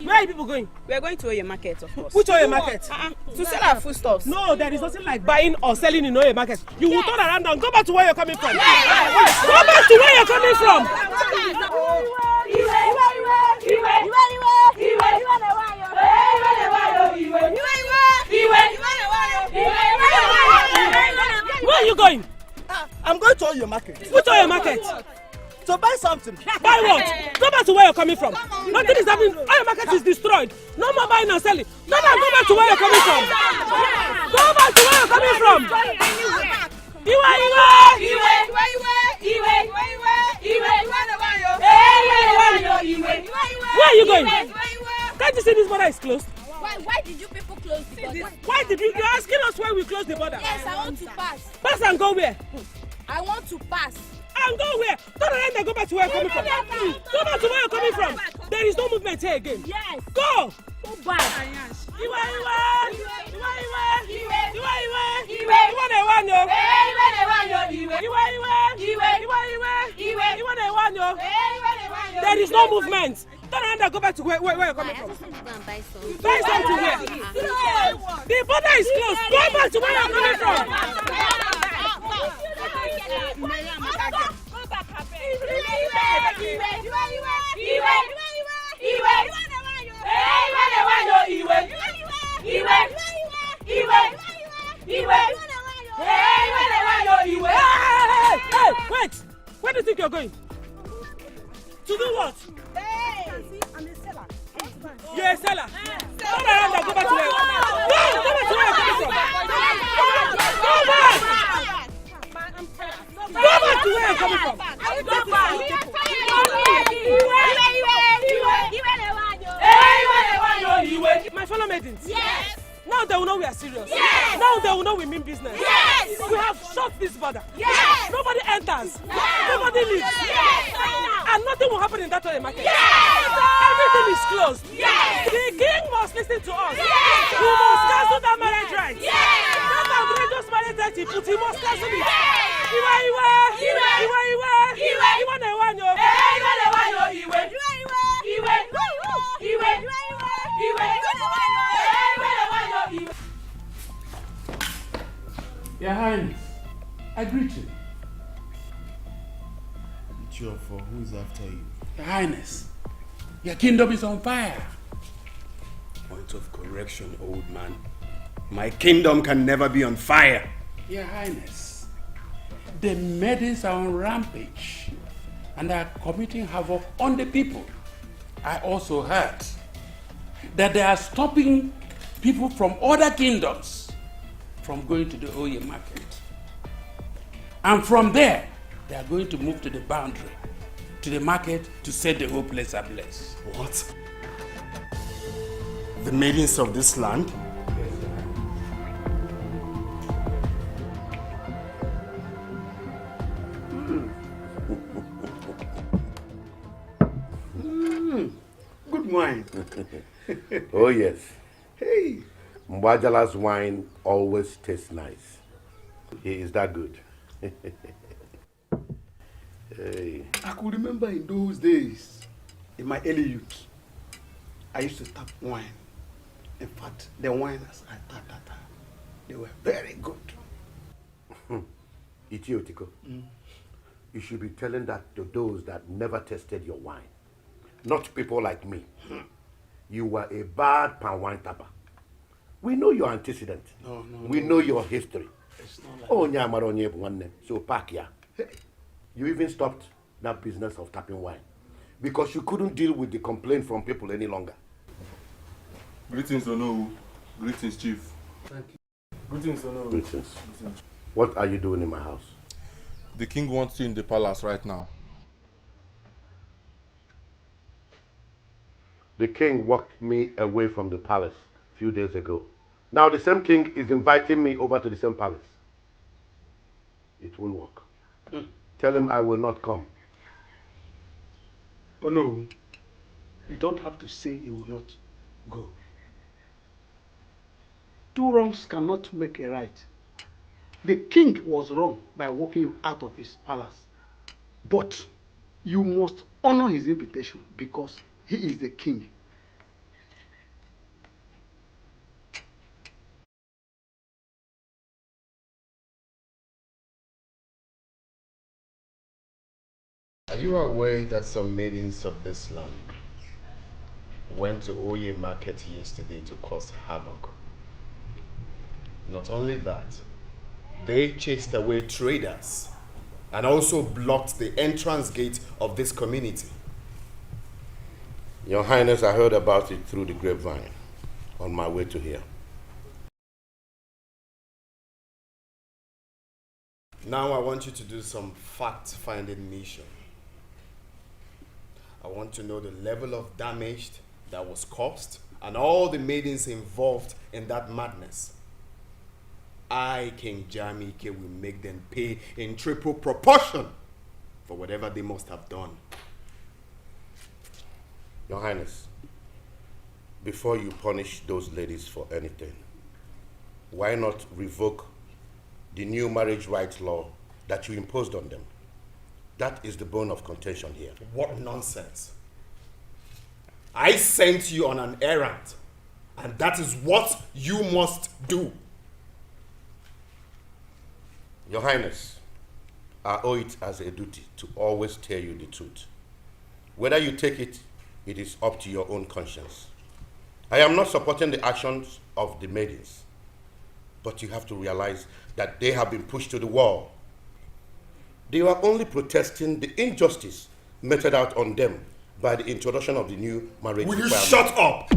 Where are you people going? We are going to Oye Market, of course. Which Oye Market? To sell our foodstuffs. No, there is nothing like buying or selling in Oye Market. You will turn around and go back to where you're coming from. Go back to where you're coming from. Where are you going? I'm going to Oye Market. Which Oye Market? to buy something. Buy what? Go back to where you're coming from. Nothing is happening. All your market is destroyed. No more buying and selling. Go back to where you're coming from. Go back to where you're coming from. Iwe. Where are you going? Can't you see this border is closed? Why did you people close the border? Why did you? You're asking us why we closed the border? Yes, I want to pass. Pass and go where? I want to pass. And go where? Turn around and go back to where you're coming from. Go back to where you're coming from. There is no movement here again. Yes. Go! Go back. There is no movement. Turn around and go back to where you're coming from. Buy something where? The border is closed. Go back to where you're coming from. Hey, wait! Where do you think you're going? To do what? I'm a seller. You're a seller. Turn around and go back to where. Go back to where you're coming from. Go back. Go back to where you're coming from. My fellow maidens. Yes. Now they will know we are serious. Yes. Now they will know we mean business. Yes. We have shut this border. Yes. Nobody enters. Yes. Nobody leaves. Yes. And nothing will happen in that toy market. Yes. Everything is closed. Yes. The king must listen to us. Yes. We must cancel that marriage right. Yes. That outrageous marriage right he put, he must cancel it. Your Highness, I greet you. Sure, for who's after you? Your Highness, your kingdom is on fire. Point of correction, old man. My kingdom can never be on fire. Your Highness, the Maidens are on rampage and are committing havoc on the people. I also heard that they are stopping people from other kingdoms from going to the Oye market. And from there, they are going to move to the boundary, to the market to set the whole place ablaze. What? The maidens of this land? Good wine. Oh, yes. Hey. Mbajala's wine always tastes nice. Is that good? Hey. I could remember in those days, in my early youth, I used to tap wine. In fact, the wines I tapped that time, they were very good. Itiotiko, you should be telling that to those that never tasted your wine. Not people like me. You were a bad pan wine tapper. We know your antecedent. No. We know your history. It's not like Oh, Nyamaronye, so pack ya. You even stopped that business of tapping wine because you couldn't deal with the complaint from people any longer. Greetings, Onowu. Greetings, Chief. Thank you. Greetings, Onowu. Greetings. What are you doing in my house? The king wants you in the palace right now. The king walked me away from the palace a few days ago. Now the same king is inviting me over to the same palace. It won't work. Tell him I will not come. Oh no, you don't have to say you will not go. Two wrongs cannot make a right. The king was wrong by walking you out of his palace. But you must honor his invitation because he is the king. Are you aware that some maidens of this land went to Oye market yesterday to cause havoc? Not only that, they chased away traders and also blocked the entrance gate of this community. Your Highness, I heard about it through the grapevine on my way to here. Now I want you to do some fact-finding mission. I want to know the level of damage that was caused and all the maidens involved in that madness. I, King Jamike, will make them pay in triple proportion for whatever they must have done. Your Highness, before you punish those ladies for anything, why not revoke the new marriage rights law that you imposed on them? That is the bone of contention here. What nonsense. I sent you on an errand, and that is what you must do. Your Highness, I owe it as a duty to always tell you the truth. Whether you take it, it is up to your own conscience. I am not supporting the actions of the maidens, but you have to realize that they have been pushed to the wall. They were only protesting the injustice meted out on them by the introduction of the new marriage requirement. Will you shut up?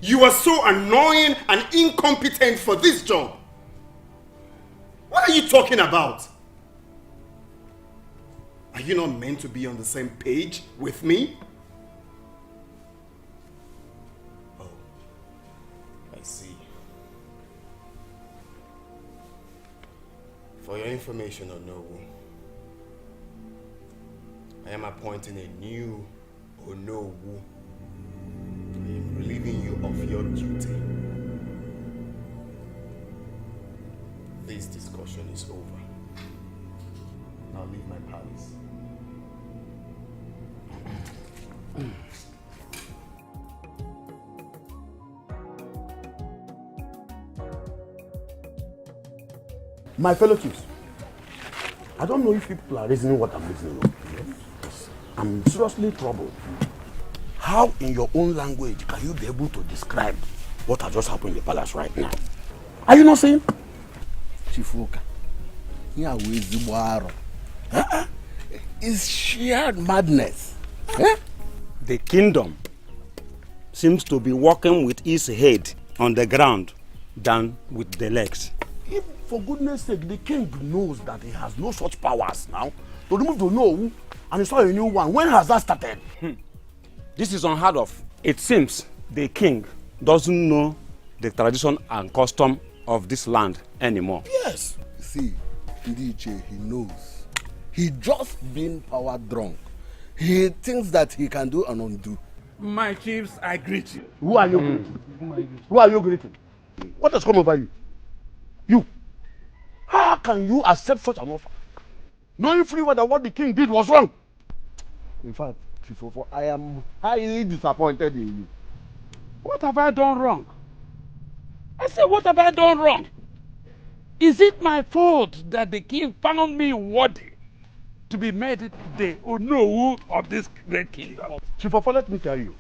You are so annoying and incompetent for this job. What are you talking about? Are you not meant to be on the same page with me? Oh, I see. For your information, Onowu, I am appointing a new Onowu. I am relieving you of your duty. This discussion is over. Now leave my palace. My fellow chiefs, I don't know if people are reasoning what I'm reasoning of. I'm seriously troubled. How in your own language can you be able to describe what has just happened in the palace right now? Are you not saying? Chifuka, it's sheer madness. The kingdom seems to be walking with its head on the ground than with the legs. If, for goodness sake, the king knows that he has no such powers now to remove the Onowu and install a new one. When has that started? This is unheard of. It seems the king doesn't know the tradition and custom of this land anymore. Yes. See, DJ, he knows. He just been power drunk. He thinks that he can do and undo. My chiefs, I greet you. Who are you greeting? Who are you greeting? What has come over you? You. How can you accept such an offer? Knowing fully well that what the king did was wrong. In fact, I am highly disappointed in you. What have I done wrong? I said, what have I done wrong? Is it my fault that the king found me worthy to be made the Onowu of this great kingdom? Chifofor, let me tell you.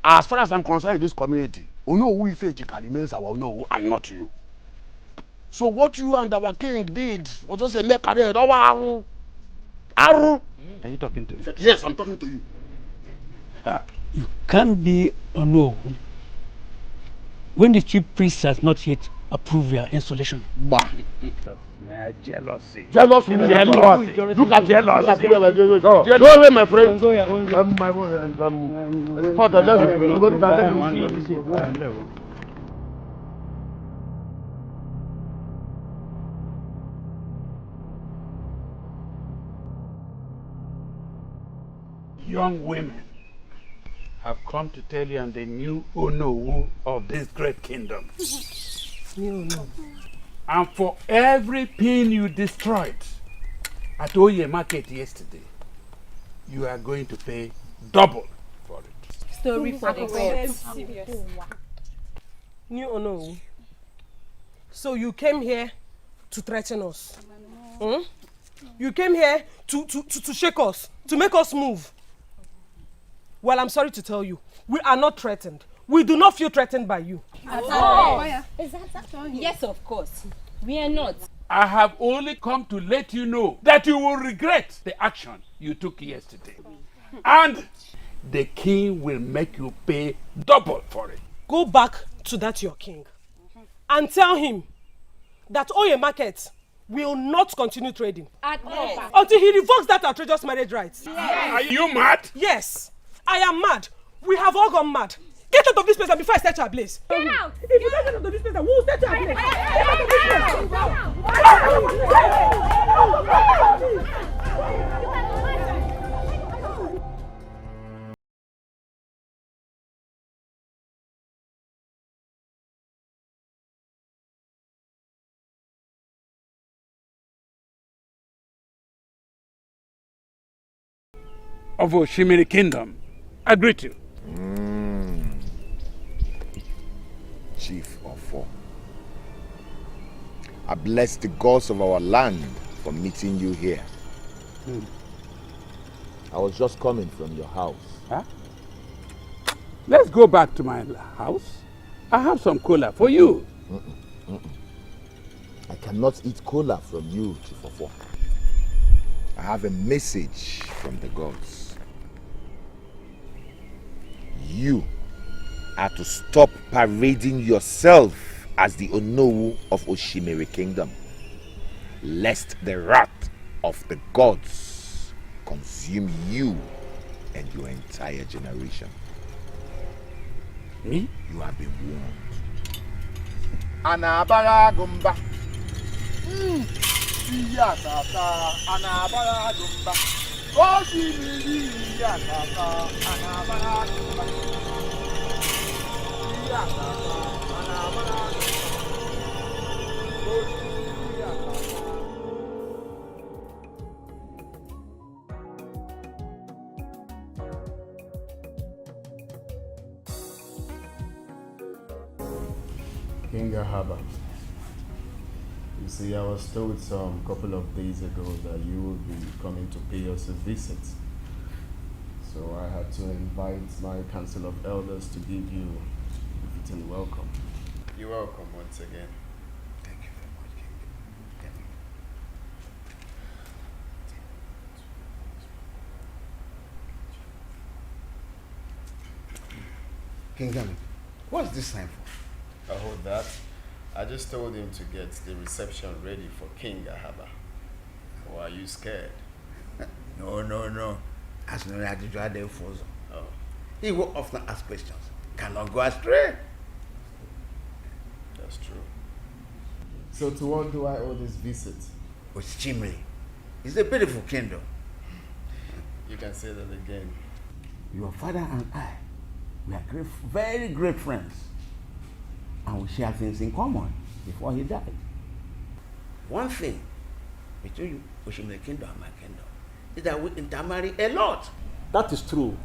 As far as I'm concerned in this community, Onowu Ifejika remains our Onowu and not you. So what you and our king did was just a make career. Are you talking to me? Yes, I'm talking to you. You can't be Onowu when the chief priest has not yet approved your installation. Bah. Jealousy. Jealousy. Look at jealousy. Go away, my friend. My father, let's go. Young women have come to tell you I'm the new Onowu of this great kingdom. And for every pin you destroyed at Oye Market yesterday, you are going to pay double for it. Story for the gods. New Onowu. So you came here to threaten us. You came here to shake us, to make us move. Well, I'm sorry to tell you, we are not threatened. We do not feel threatened by you. Yes, of course. We are not. I have only come to let you know that you will regret the action you took yesterday. And the king will make you pay double for it. Go back to that your king and tell him that Oye Market will not continue trading until he revokes that outrageous marriage rights. Yes. Are you mad? Yes, I am mad. We have all gone mad. Get out of this place before I set you ablaze. Get out! If you don't get out of this place, we will set you ablaze. Of Oshimiri Kingdom, I greet you. Chief of Four, I bless the gods of our land for meeting you here. I was just coming from your house. Huh? Let's go back to my house. I have some cola for you. I cannot eat cola from you, Chief of Four. I have a message from the gods. You are to stop parading yourself as the Onowu of Oshimiri Kingdom, lest the wrath of the gods consume you and your entire generation. Me? You have been warned. Anabara Gumba. Anabara Gumba. Oshimiri Yatata. Anabara Gumba. King Ahaba, you see, I was told some couple of days ago that you would be coming to pay us a visit. So I had to invite my council of elders to give you a fitting welcome. You're welcome once again. Thank you very much, King. King Gami, what's this sign for? I hold that. I just told him to get the reception ready for King Ahaba. Or are you scared? No. As no had to add oh. He will often ask questions. Cannot go astray. That's true. So to what do I owe this visit? Oshimiri. It's a beautiful kingdom. You can say that again. Your father and I, we are very great friends. And we share things in common before he died. One thing between Oshimiri Kingdom and my kingdom is that we intermarry a lot. That is true.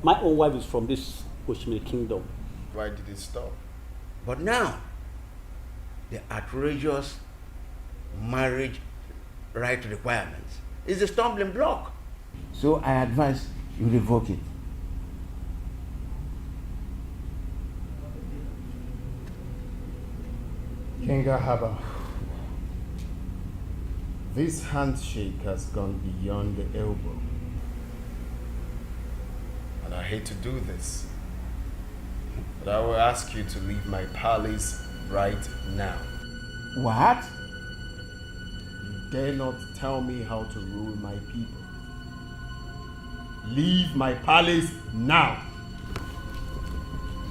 My own wife is from this Oshimiri Kingdom. Why did it stop? But now, the outrageous marriage right requirements is a stumbling block. So I advise you revoke it. King Ahaba, this handshake has gone beyond the elbow. And I hate to do this, but I will ask you to leave my palace right now. What? You dare not tell me how to rule my people. Leave my palace now.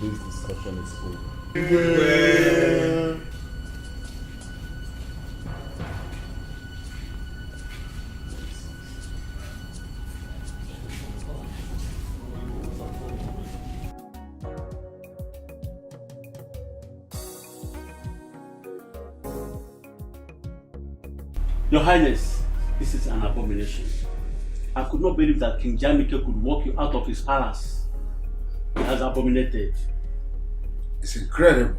This discussion is over. Your Highness, this is an abomination. I could not believe that King Jamike could walk you out of his palace. He has abominated. It's incredible.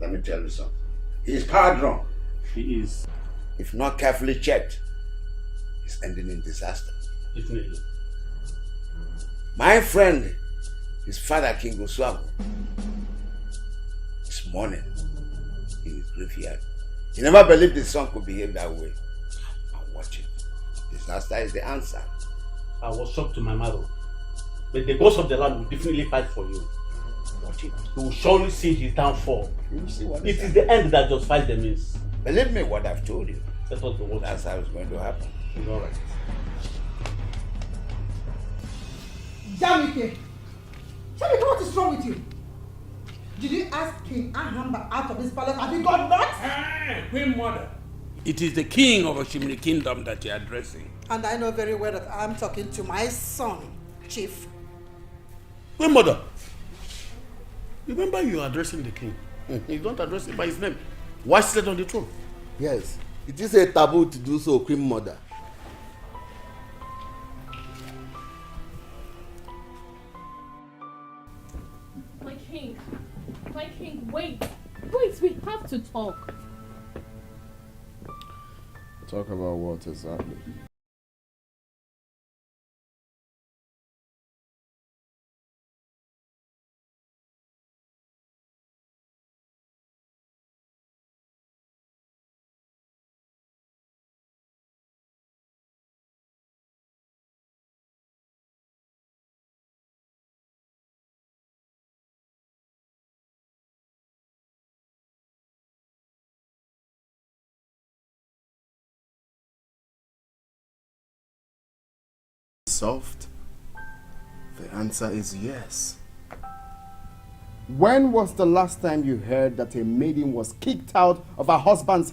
Let me tell you something. He is power drunk. He is. If not carefully checked, he's ending in disaster. Definitely. My friend, his father, King Oswago, this morning, he graveyard. He never believed his son could behave that way. Now watch it. Disaster is the answer. I was shocked to my marrow. But the gods of the land will definitely fight for you. Watch it. You will surely see his downfall. You will see what it is the end that justifies the means. Believe me what I've told you. That's what the word. That's how it's going to happen. It's alright. Jamike! Jamike, what is wrong with you? Did you ask King Ahamba out of this palace? Have you got nuts? Queen Mother, it is the king of Oshimiri Kingdom that you are addressing. And I know very well that I'm talking to my son, Chief. Queen Mother, remember you are addressing the king. You don't address him by his name. Why sit on the throne? Yes, it is a taboo to do so, Queen Mother. My king, wait. Wait, we have to talk. Talk about what exactly? Soft? The answer is yes. When was the last time you heard that a maiden was kicked out of her husband's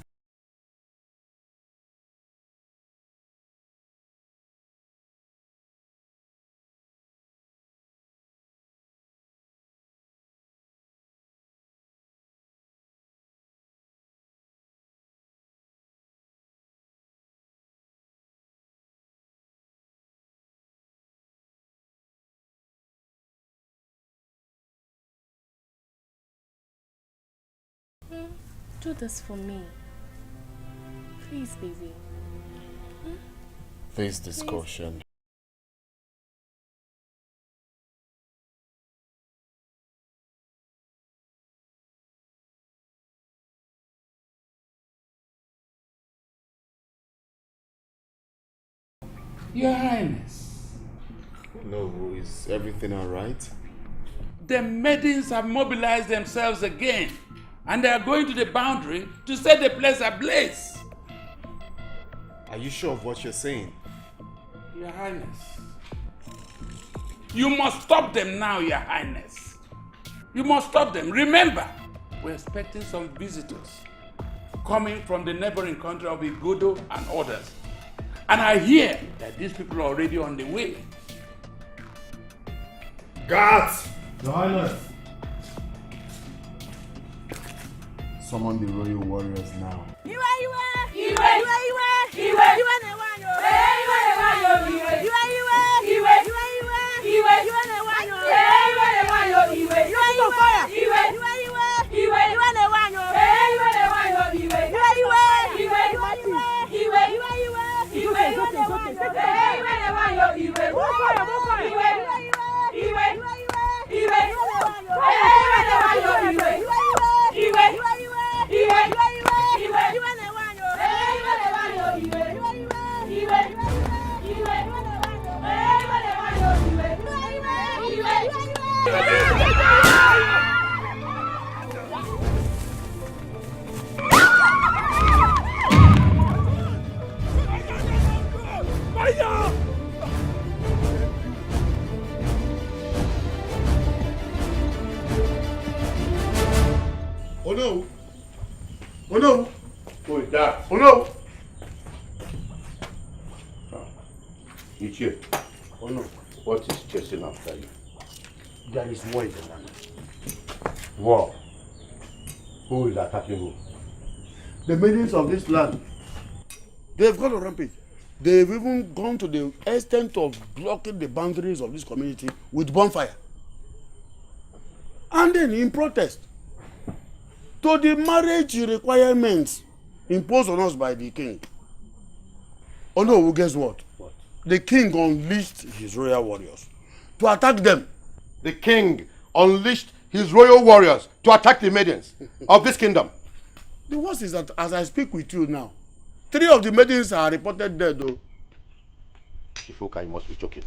Do this for me. Please, baby. this discussion? Your Highness. No, is everything all right? The Maidens have mobilized themselves again, and they are going to the boundary to set the place ablaze. Are you sure of what you're saying? Your Highness. You must stop them now, Your Highness. You must stop them. Remember, we're expecting some visitors coming from the neighboring country of Igodo and others. And I hear that these people are already on the way. Guards! Your Highness. Summon the royal warriors now. Oh no! Oh no! Who is that? Oh no! It's you. Oh no! What is chasing after you? There is war in the land. War? Who is attacking who? The maidens of this land. They've gone on rampage. They've even gone to the extent of blocking the boundaries of this community with bonfire. And then in protest to the marriage requirements imposed on us by the king. Oh no, well, guess what? What? The king unleashed his royal warriors to attack them. The king unleashed his royal warriors to attack the maidens of this kingdom. The worst is that as I speak with you now, 3 of the maidens are reported dead though. Shifuka, you must be joking.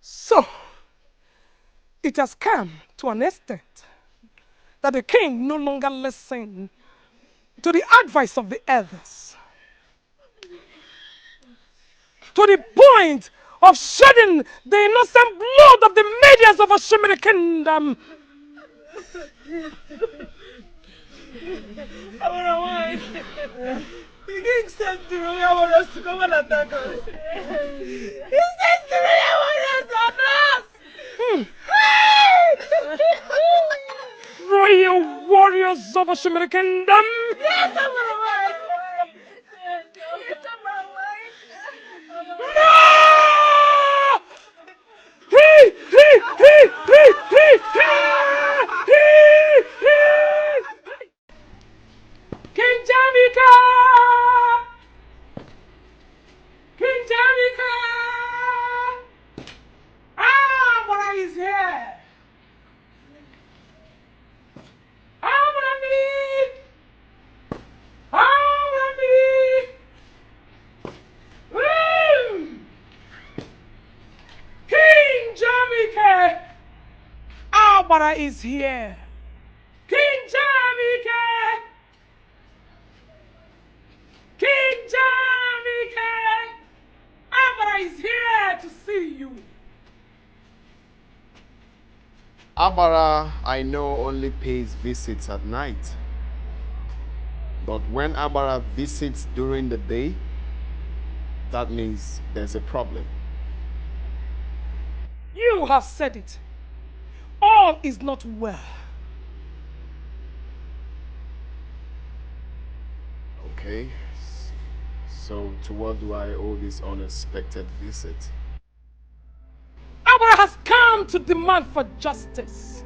So, it has come to an extent that the king no longer listens to the advice of the elders, to the point of shedding the innocent blood of the maidens of Oshimiri kingdom. The king said to me, I want us to come and attack us. He said to me, I want us to attack us. Royal warriors of Oshimiri kingdom. Yes, I'm King Jamaica! King Jamaica! What is here? King Jamaica! Abara is here. King Jamaica! King Jamaica! Abara is here to see you. Abara, I know, only pays visits at night. But when Abara visits during the day, that means there's a problem. You have said it. All is not well. Okay. So to what do I owe this unexpected visit? Abara has come to demand for justice.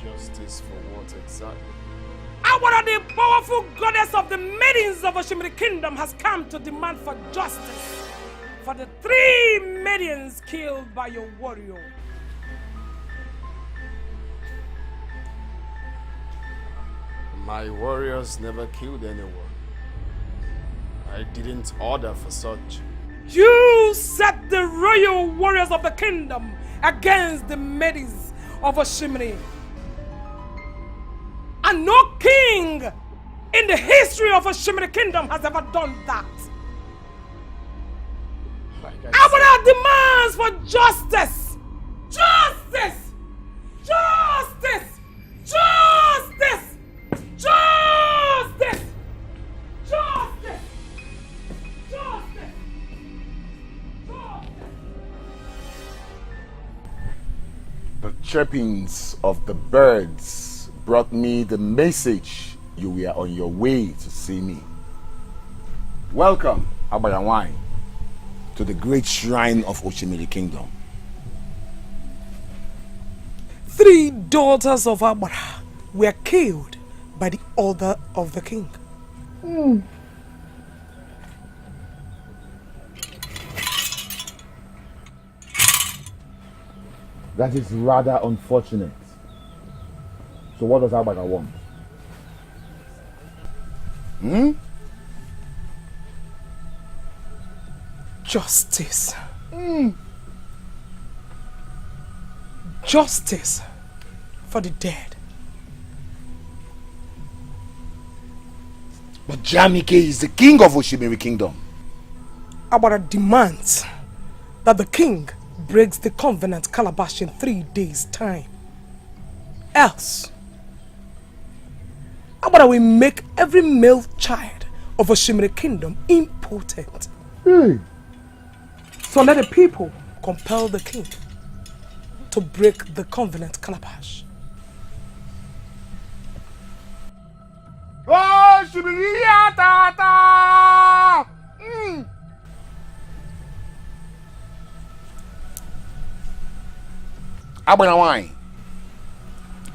Justice for what exactly? Abara, the powerful goddess of the maidens of Oshimiri kingdom, has come to demand for justice for the 3 maidens killed by your warrior. My warriors never killed anyone. I didn't order for such. You set the royal warriors of the kingdom against the maidens of Oshimiri. And no king in the history of Oshimiri kingdom has ever done that. Abara demands for justice. Justice! Justice! Justice! Justice! Justice! Justice! Justice! chirpings of the birds brought me the message you were on your way to see me. Welcome, ANYANWU, to the great shrine of Oshimiri Kingdom. 3 daughters of Agbara were killed by the order of the king. That is rather unfortunate. So what does Agbara want? Justice. Justice for the dead. But Jamike is the king of Oshimiri Kingdom. Agbara demands that the king breaks the covenant calabash in 3 days' time. Else, Agbara will make every male child of Oshimiri Kingdom impotent. So let the people compel the king to break the covenant calabash. ANYANWU,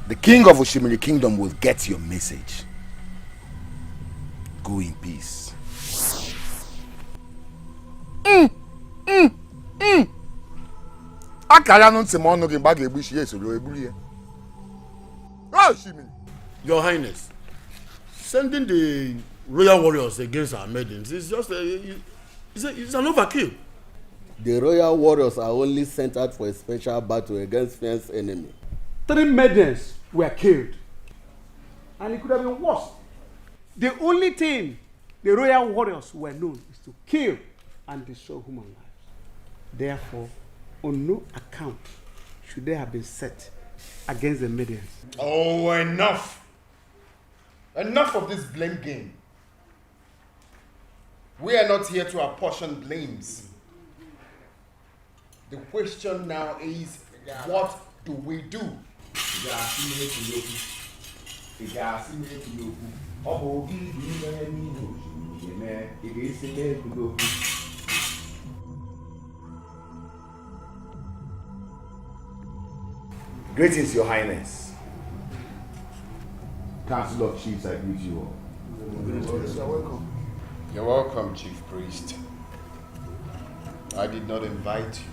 the king of Oshimiri Kingdom will get your message. Go in peace. Your Highness, sending the royal warriors against our maidens is just it's an overkill. The royal warriors are only sent out for a special battle against fierce enemy. 3 maidens were killed. And it could have been worse. The only thing the royal warriors were known is to kill and destroy human lives. Therefore, on no account should they have been set against the maidens. Oh, enough! Enough of this blame game. We are not here to apportion blames. The question now is, what do we do? Greetings, Your Highness. Council of Chiefs, I greet you all. You're welcome. You're welcome, Chief Priest. I did not invite you.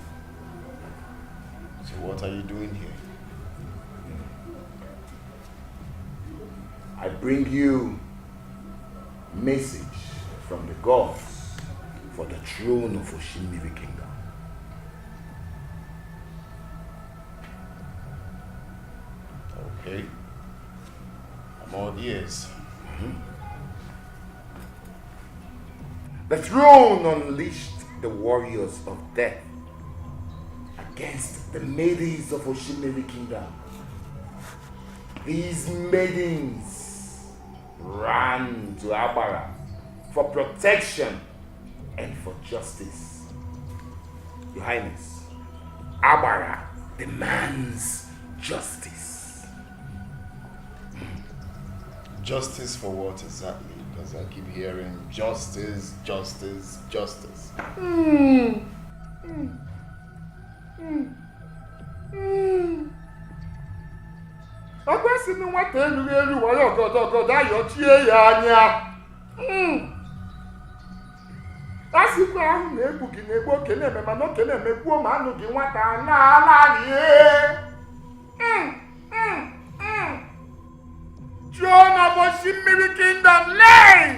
So what are you doing here? I bring you message from the gods for the throne of Oshimiri Kingdom. Okay. I'm all ears. The throne unleashed the warriors of death against the maidens of Oshimiri Kingdom. These maidens ran to Agbara for protection and for justice. Your Highness, Agbara demands justice. Justice for what exactly? Because I keep hearing justice, justice, justice. Throne of Oshimiri Kingdom, lay!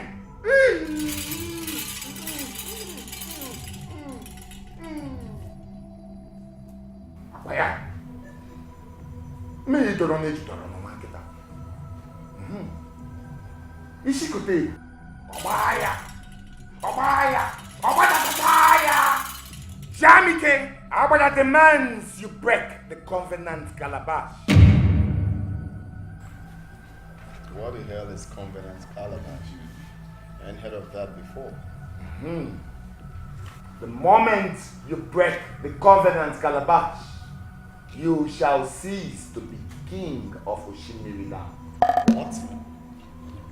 Waya, me don't need to run on market. Ishikote, Obaya, Jamike, Agbara demands you break the covenant calabash. What the hell is covenant calabash? I hadn't heard of that before. The moment you break the covenant calabash, you shall cease to be king of Oshimiri land. What?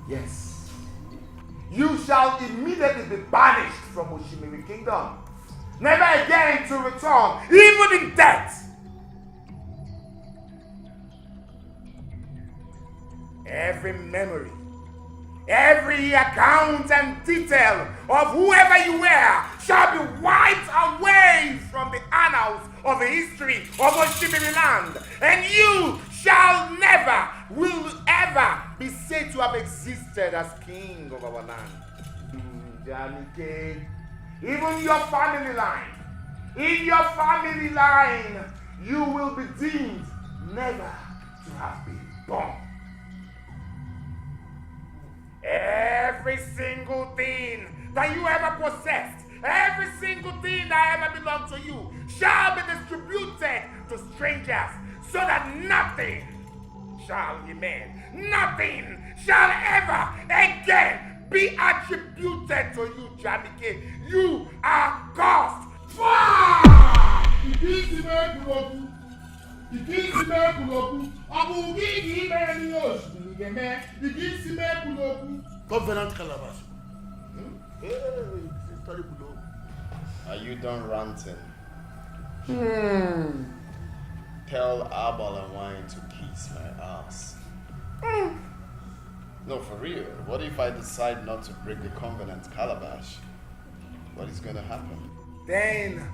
Yes. You shall immediately be banished from Oshimiri kingdom, never again to return, even in death. Every memory, every account and detail of whoever you were shall be wiped away from the annals of the history of Oshimiri land, and you shall never, will ever be said to have existed as king of our land. Janike, even your family line, in your family line, you will be deemed never to have been born. Every single thing that you ever possessed, every single thing that ever belonged to you shall be distributed to strangers, so that nothing shall remain. Nothing shall ever again be attributed to you, Janike. You are cursed. Covenant Calabash. Are you done ranting? Tell Abel and Wine to kiss my ass. No, for real. What if I decide not to break the covenant calabash? What is going to happen? Then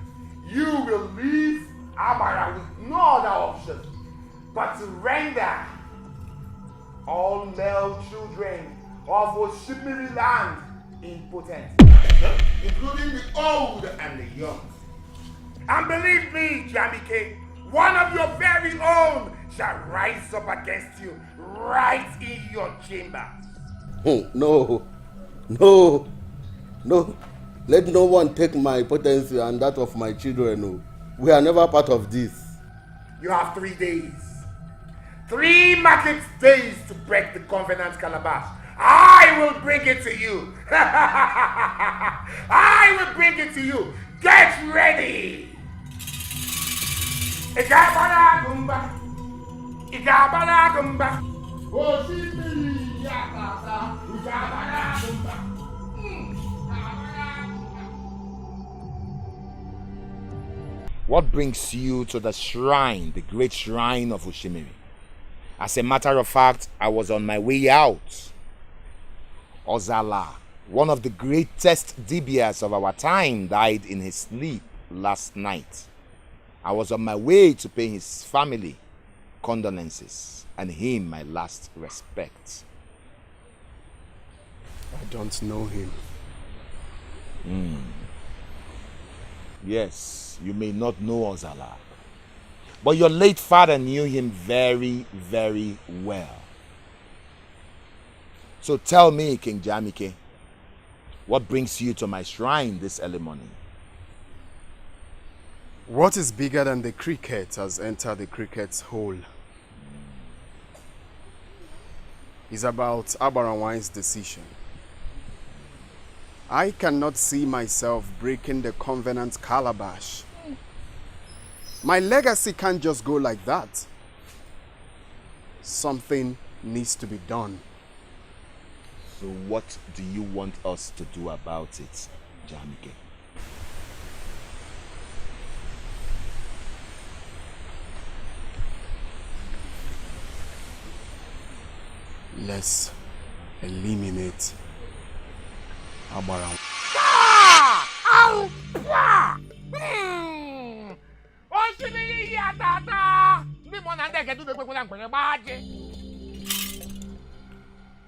you will leave Amara with no other option but to render all male children of Oshimiri land impotent, including the old and the young. And believe me, Jamike, one of your very own shall rise up against you right in your chamber. No. Let no one take my potency and that of my children. No. We are never part of this. You have 3 days. 3 market days to break the covenant calabash. I will bring it to you. I will bring it to you. Get ready. Igabara gumba. Igabara gumba. Oshimiri yakata. Igabara gumba. What brings you to the shrine, the great shrine of Oshimiri? As a matter of fact, I was on my way out. Ozala, one of the greatest Dibias of our time, died in his sleep last night. I was on my way to pay his family condolences and him my last respect. I don't know him. Yes, you may not know Ozala, but your late father knew him very, very well. So tell me, King Jamike, what brings you to my shrine this early morning? What is bigger than the cricket has entered the cricket's hole? It's about Abaranwine's decision. I cannot see myself breaking the covenant calabash. My legacy can't just go like that. Something needs to be done. So what do you want us to do about it, Jamike? Let's eliminate Abaran.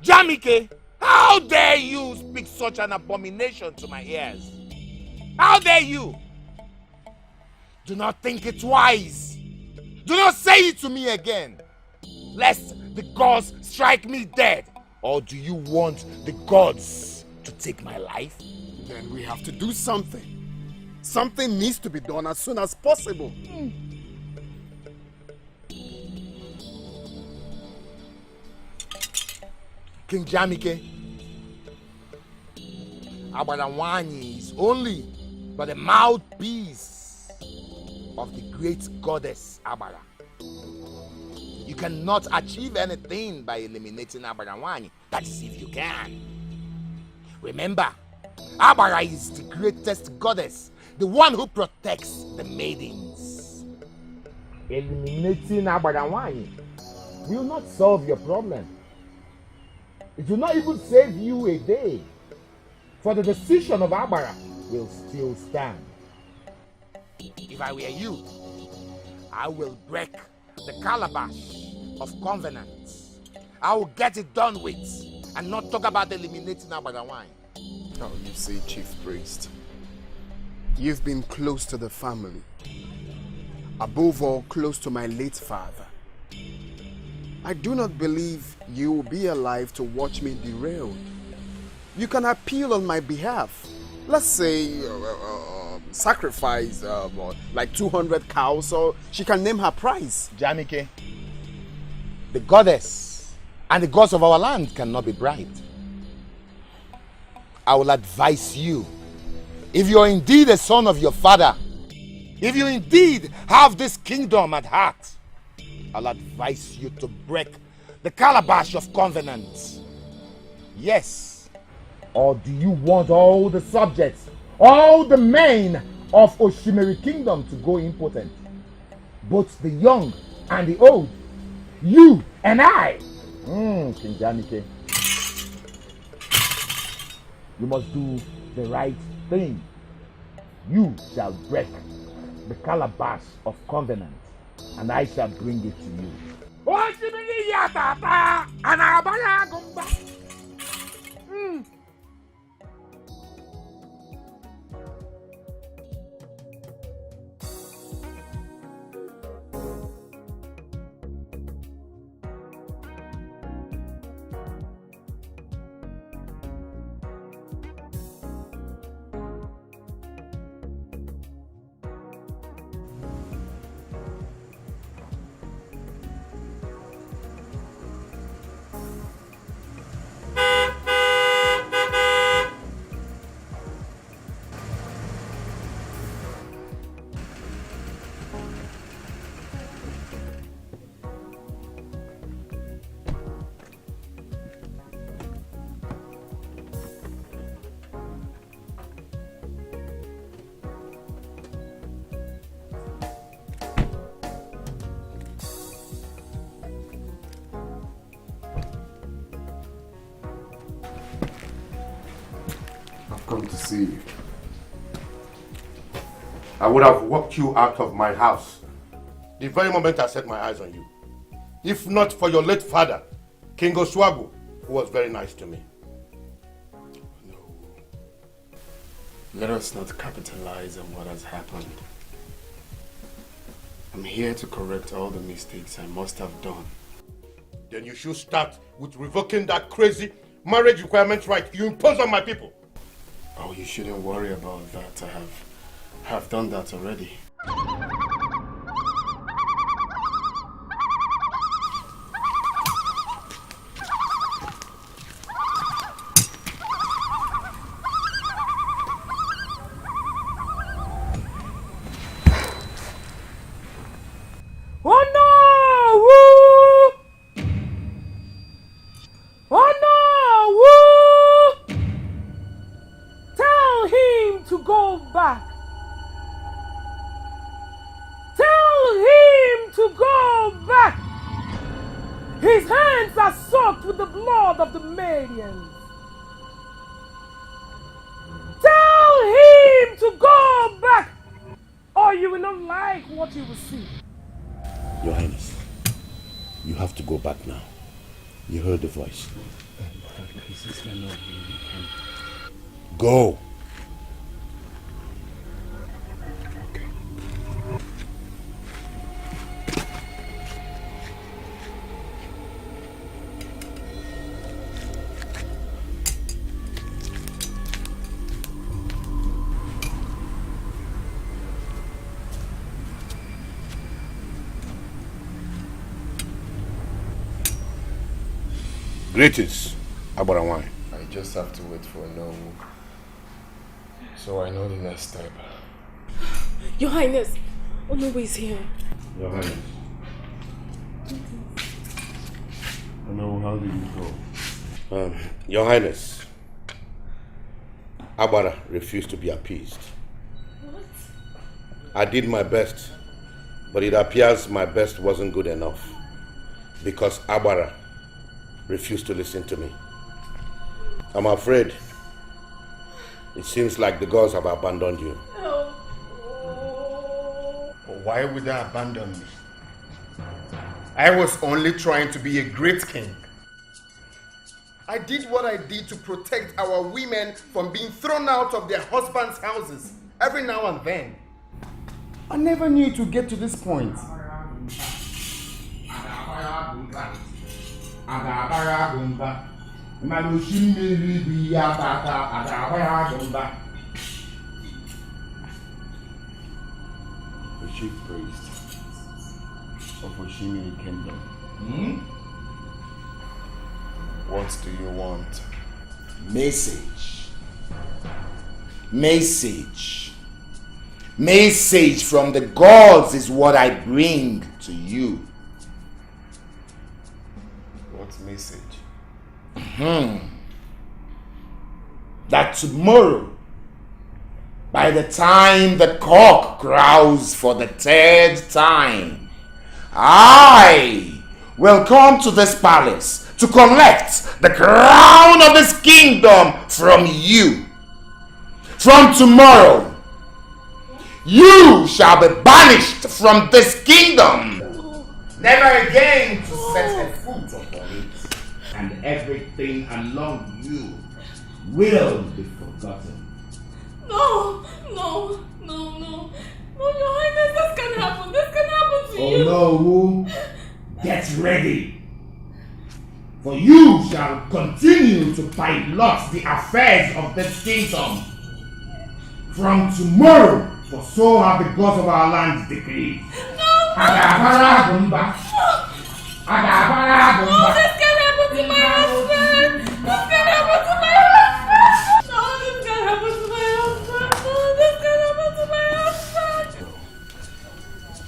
Jamike, how dare you speak such an abomination to my ears? How dare you? Do not think it wise. Do not say it to me again, lest the gods strike me dead. Or do you want the gods to take my life? Then we have to do something. Something needs to be done as soon as possible. King Jamike, Abaranwani is only but the mouthpiece of the great goddess Abara. You cannot achieve anything by eliminating Abaranwanyi. That is if you can. Remember, Abara is the greatest goddess, the one who protects the maidens. Eliminating Abaranwanyi will not solve your problem. It will not even save you a day, for the decision of Abara will still stand. If I were you, I will break the calabash of covenants. I will get it done with and not talk about eliminating Abaranwanyi. Oh, you see, Chief Priest, you've been close to the family. Above all, close to my late father. I do not believe you will be alive to watch me derailed. You can appeal on my behalf. Let's say, sacrifice like 200 cows, so she can name her price. Jamike, the goddess and the gods of our land cannot be bribed. I will advise you, if you are indeed a son of your father, if you indeed have this kingdom at heart, I'll advise you to break the calabash of covenants. Yes. Or do you want all the subjects, all the men of Oshimiri Kingdom to go impotent? Both the young and the old. You and I. King Janike. You must do the right thing. You shall break the calabash of covenant, and I shall bring it to you. Come to see you. I would have walked you out of my house the very moment I set my eyes on you. If not for your late father, King Oswago, who was very nice to me. No. Let us not capitalize on what has happened. I'm here to correct all the mistakes I must have done. Then you should start with revoking that crazy marriage requirement right you impose on my people. Oh, you shouldn't worry about that. I have done that already. Your Highness, you have to go back now. You heard the voice. Go! Greetings, Abaranwanyi. I just have to wait for no, so I know the next step. Your Highness, Onowu is here. Your Highness. No, how did it go? Your Highness, Abara refused to be appeased. What? I did my best, but it appears my best wasn't good enough because Abara refused to listen to me. I'm afraid it seems like the gods have abandoned you. No. But why would they abandon me? I was only trying to be a great king. I did what I did to protect our women from being thrown out of their husbands' houses every now and then. I never knew it would get to this point. The chief priest of Oshimiri Kingdom. What do you want? Message. Message from the gods is what I bring to you. What message? That tomorrow, by the time the cock crows for the third time, I will come to this palace to collect the crown of this kingdom from you. From tomorrow, you shall be banished from this kingdom, never again to set a foot upon it, and everything along you will be forgotten. No, Your Highness, this can happen. This can happen to you. Oh no, get ready. For you shall continue to pilot the affairs of this kingdom from tomorrow, for so have the gods of our land decreed. No, this can happen to my husband. This can happen to my husband. No, this can happen to my husband. No, this can happen to my husband.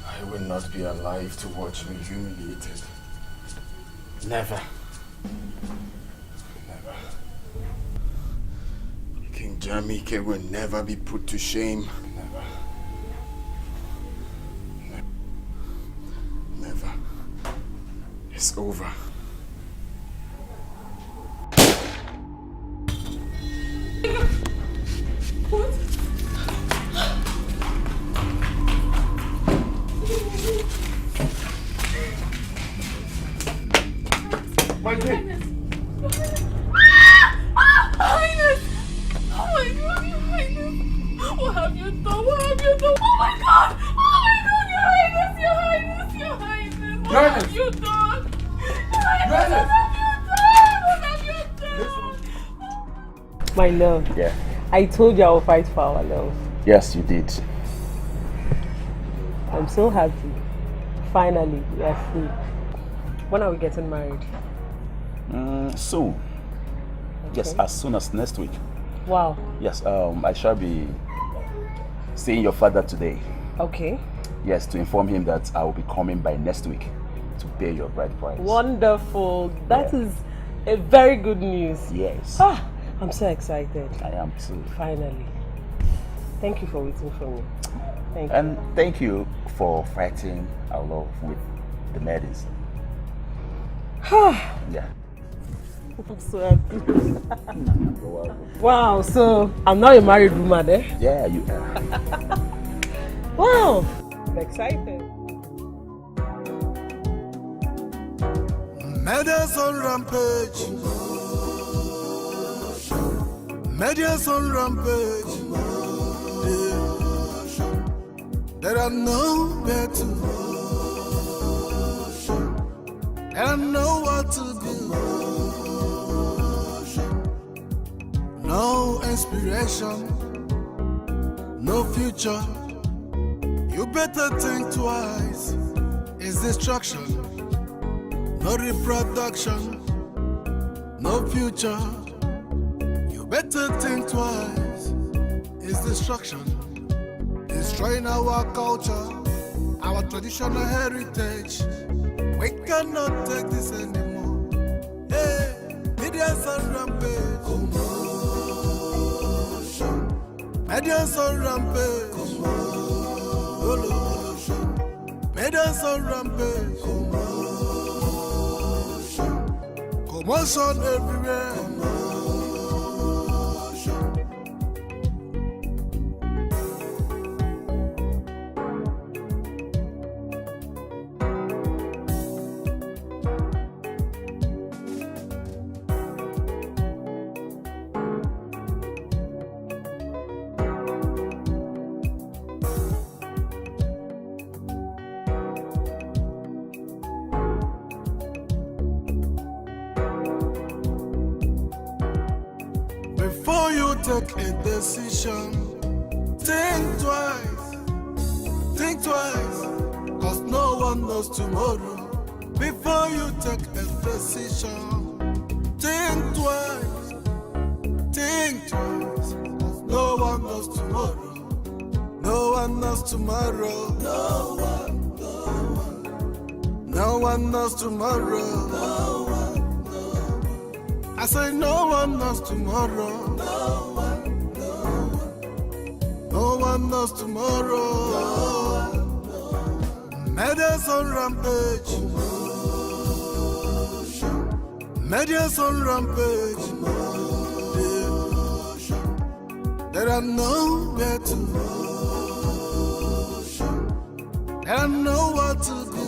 I will not be alive to watch me humiliated. Never. King Jamike will never be put to shame. Never. It's over. What? My dear. Highness! Oh my God, Your Highness! What have you done? What have you done? Oh my God! Oh my God, Your Highness! Your Highness! Your Highness! What have you done? Your Highness! What have you done? My love. Yeah. I told you I will fight for our love. Yes, you did. I'm so happy. Finally, we are free. When are we getting married? Soon. Okay. Yes, as soon as next week. Wow. Yes, I shall be seeing your father today. Okay. Yes, to inform him that I will be coming by next week to pay your bride price. Wonderful. That is a very good news. Yes. Ah, I'm so excited. I am too. Finally. Thank you for waiting for me. Thank you. And thank you for fighting our love with the Maidens. Yeah. I'm so happy. Wow, so I'm now a married woman, eh? Yeah, you are. Wow, I'm excited. Maidens on rampage. Maidens on rampage. Yeah. There are no better. And I know what to do. No inspiration, no future. You better think twice. It's destruction, no reproduction, no future. You better think twice. It's destruction, destroying our culture, our traditional heritage. We cannot take this anymore. Hey, medians on rampage. Commotion. Medians on rampage. Commotion. Medians on rampage. Commotion. Commotion everywhere. Before you take a decision, think twice, cause no one knows tomorrow. Before you take a decision, think twice, cause no one knows tomorrow. No one knows tomorrow. No one knows tomorrow. I say no one knows tomorrow. No one knows tomorrow. Maidens on rampage. Maidens on rampage. There are nowhere to go. There are nowhere to go.